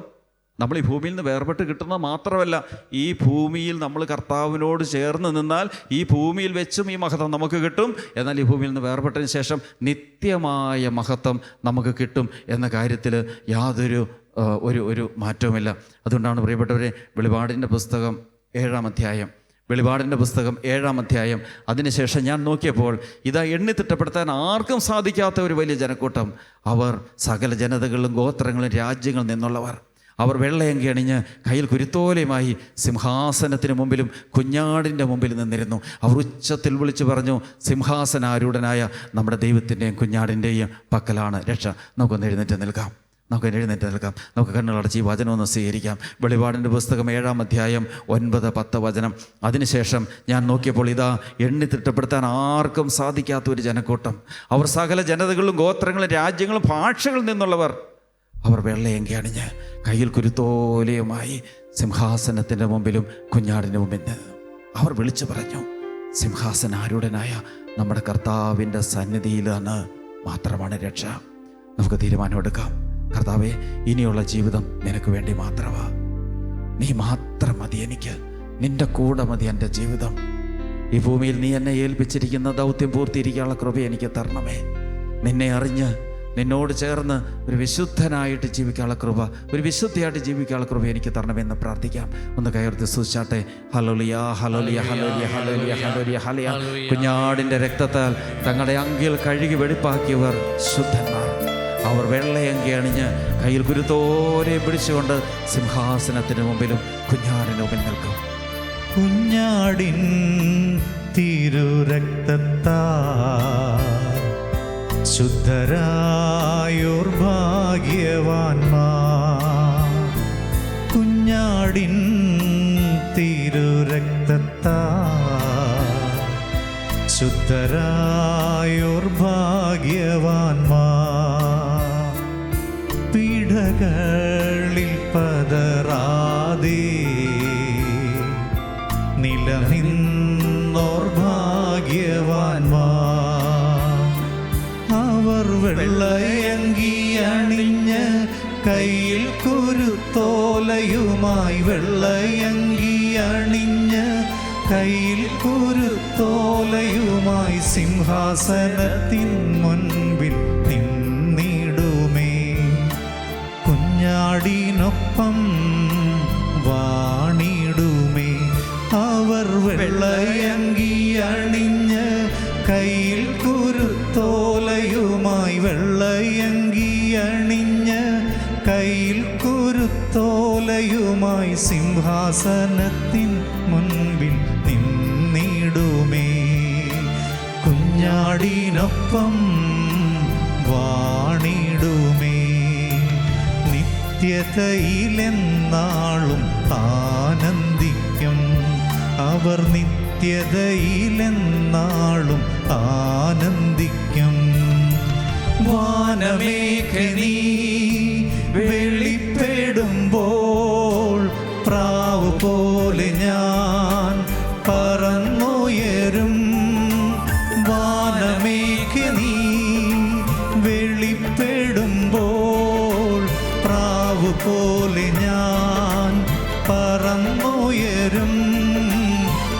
നമ്മൾ ഈ ഭൂമിയിൽ നിന്ന് വേർപെട്ട് കിട്ടുന്നത് മാത്രമല്ല, ഈ ഭൂമിയിൽ നമ്മൾ കർത്താവിനോട് ചേർന്ന് നിന്നാൽ ഈ ഭൂമിയിൽ വെച്ചും ഈ മഹത്വം നമുക്ക് കിട്ടും. എന്നാൽ ഈ ഭൂമിയിൽ നിന്ന് വേർപെട്ടതിന് ശേഷം നിത്യമായ മഹത്വം നമുക്ക് കിട്ടും എന്ന കാര്യത്തിൽ യാതൊരു ഒരു മാറ്റവുമില്ല. അതുകൊണ്ടാണ് പ്രിയപ്പെട്ടവരെ, വെളിപാടിൻ്റെ പുസ്തകം 7-ാം അധ്യായം അതിനുശേഷം ഞാൻ നോക്കിയപ്പോൾ ഇതാ എണ്ണി തിട്ടപ്പെടുത്താൻ ആർക്കും സാധിക്കാത്ത ഒരു വലിയ ജനക്കൂട്ടം. അവർ സകല ജനതകളിലും ഗോത്രങ്ങളും രാജ്യങ്ങളിൽ നിന്നുള്ളവർ. അവർ വെള്ളയങ്കി അണിഞ്ഞ് കയ്യിൽ കുരുത്തോലയുമായി സിംഹാസനത്തിന് മുമ്പിലും കുഞ്ഞാടിൻ്റെ മുമ്പിൽ നിന്നിരുന്നു. അവർ ഉച്ചത്തിൽ വിളിച്ചു പറഞ്ഞു, സിംഹാസനാരൂഢനായ നമ്മുടെ ദൈവത്തിൻ്റെയും കുഞ്ഞാടിൻ്റെയും പക്കലാണ് രക്ഷ. നമുക്കൊന്ന് എഴുന്നേറ്റ് നിൽക്കാം. നമുക്ക് കണ്ണുകളടച്ച് ഈ വചനം ഒന്ന് സ്വീകരിക്കാം. വെളിപാടിൻ്റെ പുസ്തകം 7-ാം അധ്യായം 9-10 വചനം. അതിനുശേഷം ഞാൻ നോക്കിയപ്പോൾ ഇതാ എണ്ണി തിട്ടപ്പെടുത്താൻ ആർക്കും സാധിക്കാത്ത ഒരു ജനക്കൂട്ടം. അവർ സകല ജനതകളിലും ഗോത്രങ്ങളും രാജ്യങ്ങളും ഭാഷകളിൽ നിന്നുള്ളവർ. അവർ വെള്ളയങ്കി അണിഞ്ഞ് കയ്യിൽ കുരുത്തോലയുമായി സിംഹാസനത്തിൻ്റെ മുമ്പിലും കുഞ്ഞാടിൻ്റെ മുമ്പിൽ നിന്ന് അവർ വിളിച്ചു പറഞ്ഞു, സിംഹാസനാരൂഢനായ നമ്മുടെ കർത്താവിൻ്റെ സന്നിധിയിലാണ് മാത്രമാണ് രക്ഷ. നമുക്ക് തീരുമാനമെടുക്കാം. കർത്താവേ, ഇനിയുള്ള ജീവിതം നിനക്ക് വേണ്ടി മാത്രമാ. നീ മാത്രം മതി എനിക്ക്, നിൻ്റെ കൂടെ മതി എൻ്റെ ജീവിതം. ഈ ഭൂമിയിൽ നീ എന്നെ ഏൽപ്പിച്ചിരിക്കുന്ന ദൗത്യം പൂർത്തീകരിക്കാനുള്ള കൃപ എനിക്ക് തരണമേ. നിന്നെ അറിഞ്ഞ് നിന്നോട് ചേർന്ന് ഒരു വിശുദ്ധനായിട്ട് ജീവിക്കാനുള്ള കൃപ, ഒരു വിശുദ്ധിയായിട്ട് ജീവിക്കാനുള്ള കൃപ എനിക്ക് തരണമെന്ന് പ്രാർത്ഥിക്കാം. ഒന്ന് കയർത്തി സൂചിച്ചാട്ടെ. ഹല്ലേലൂയ, ഹല്ലേലൂയ, ഹല്ലേലൂയ, ഹല്ലേലൂയ, ഹല്ലേലൂയ, ഹല്ലേലൂയ. കുഞ്ഞാടിൻ്റെ രക്തത്താൽ തങ്ങളുടെ അങ്കിൽ കഴുകി വെടിപ്പാക്കിയവർ ശുദ്ധന്മാർ. അവർ വെള്ളയങ്കി അണിഞ്ഞ് കയ്യിൽ കുരുത്തോലെ പിടിച്ചുകൊണ്ട് സിംഹാസനത്തിന് മുമ്പിലും കുഞ്ഞാടിന് മുമ്പിൽ നിൽക്കും. കുഞ്ഞാടിൻ തിരുരക്തത്താൽ ശുദ്ധരായോർ ഭാഗ്യവാന്മാർ. കുഞ്ഞാടിൻ കുഞ്ഞാടിൻ തിരുരക്തത്താ ശുദ്ധരായോർ ഭാഗ്യവാന്മാർ. പീഡകളിൽ പതറാതെ നിലനിന്നോർ ഭാഗ്യവാന്മാർ. അവർ വെള്ളയങ്കി അണിഞ്ഞ് കയ്യിൽ കുരുത്തോലയുമായി, വെള്ളയങ്കി അണിഞ്ഞ് കയ്യിൽ കുരുത്തോലയുമായി സിംഹാസനത്തിൻ മുൻപിൽ നിന്നിടുമേ. കുഞ്ഞാടിനൊപ്പം വാണിടുമേ. അവർ വെള്ളയങ്കി അണിഞ്ഞ് കയ്യിൽ കുരുത്തോലയുമായി, വെള്ളയങ്കി അണിഞ്ഞ് കയ്യിൽ കുരുത്തോലയുമായി സിംഹാസനത്തിൻ മുൻപിൽ നിന്നിടുമേ. കുഞ്ഞാടിനൊപ്പം വാണിടുമേ. നിത്യതയിലെന്നാളും ആനന്ദിക്കും അവർ, നിത്യതയിലെന്നാളും ആനന്ദിക്കും. വാനമേഘനീ വെളിപ്പെടുമ്പോൾ പ്രാവ് പോലെ ഞാൻ പറന്നുയരും. വാനമേഘനീ വെളിപ്പെടുമ്പോൾ പ്രാവ് പോലെ ഞാൻ പറന്നുയരും.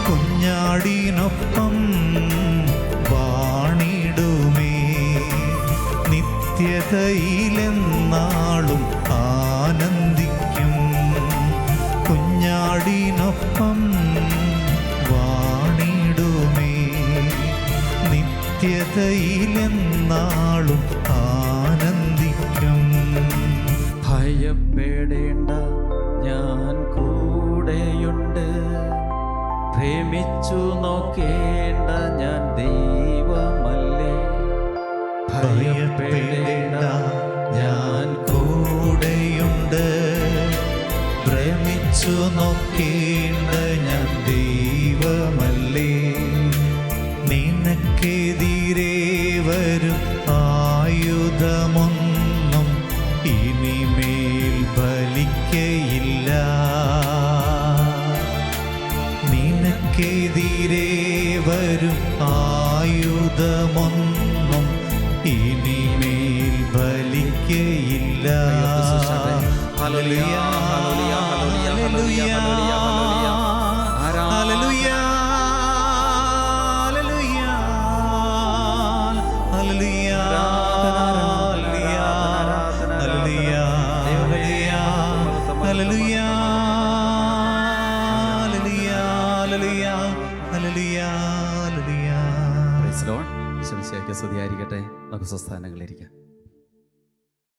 കുഞ്ഞാടിനൊപ്പം വാണിടുമേ. നിത്യതയിലെന്നാളും ആനന്ദിക്കും. കുഞ്ഞാടിനൊപ്പം വാണിടുമേ. നിത്യതയിലെന്നാളും ആനന്ദിക്കും. ഭയപ്പെടേണ്ട, ഞാൻ കൂടെയുണ്ട്. പ്രേമിച്ചു നോക്കേണ്ട, ഞാൻ ദൈവമല്ലേ. ഭയപ്പെടേണ്ട, ഞാൻ കൂടെയുണ്ട്. ഭ്രമിച്ചു നോക്കേണ്ട, ഞാൻ ദൈവമല്ലേ. നിനക്കെതിരെ വരും ആയുധമൊന്നും ഇനിമേൽ ഫലിക്കയില്ല. നിനക്കെതിരെ വരും ആയുധമൊന്നും ഇനിമേൽ ഫലിക്കയില്ല. ഹല്ലേലൂയ, ഹല്ലേലൂയ, ഹല്ലേലൂയ, ഹല്ലേലൂയ, ഹല്ലേലൂയ, ഹല്ലേലൂയ, പ്രൈസ് ദി ലോർഡ്. ശംസിയാക്കി സ്തുതിയായിരിക്കട്ടെ. നമുക്ക് സ്വസ്ഥാനങ്ങളിരിക്കാം.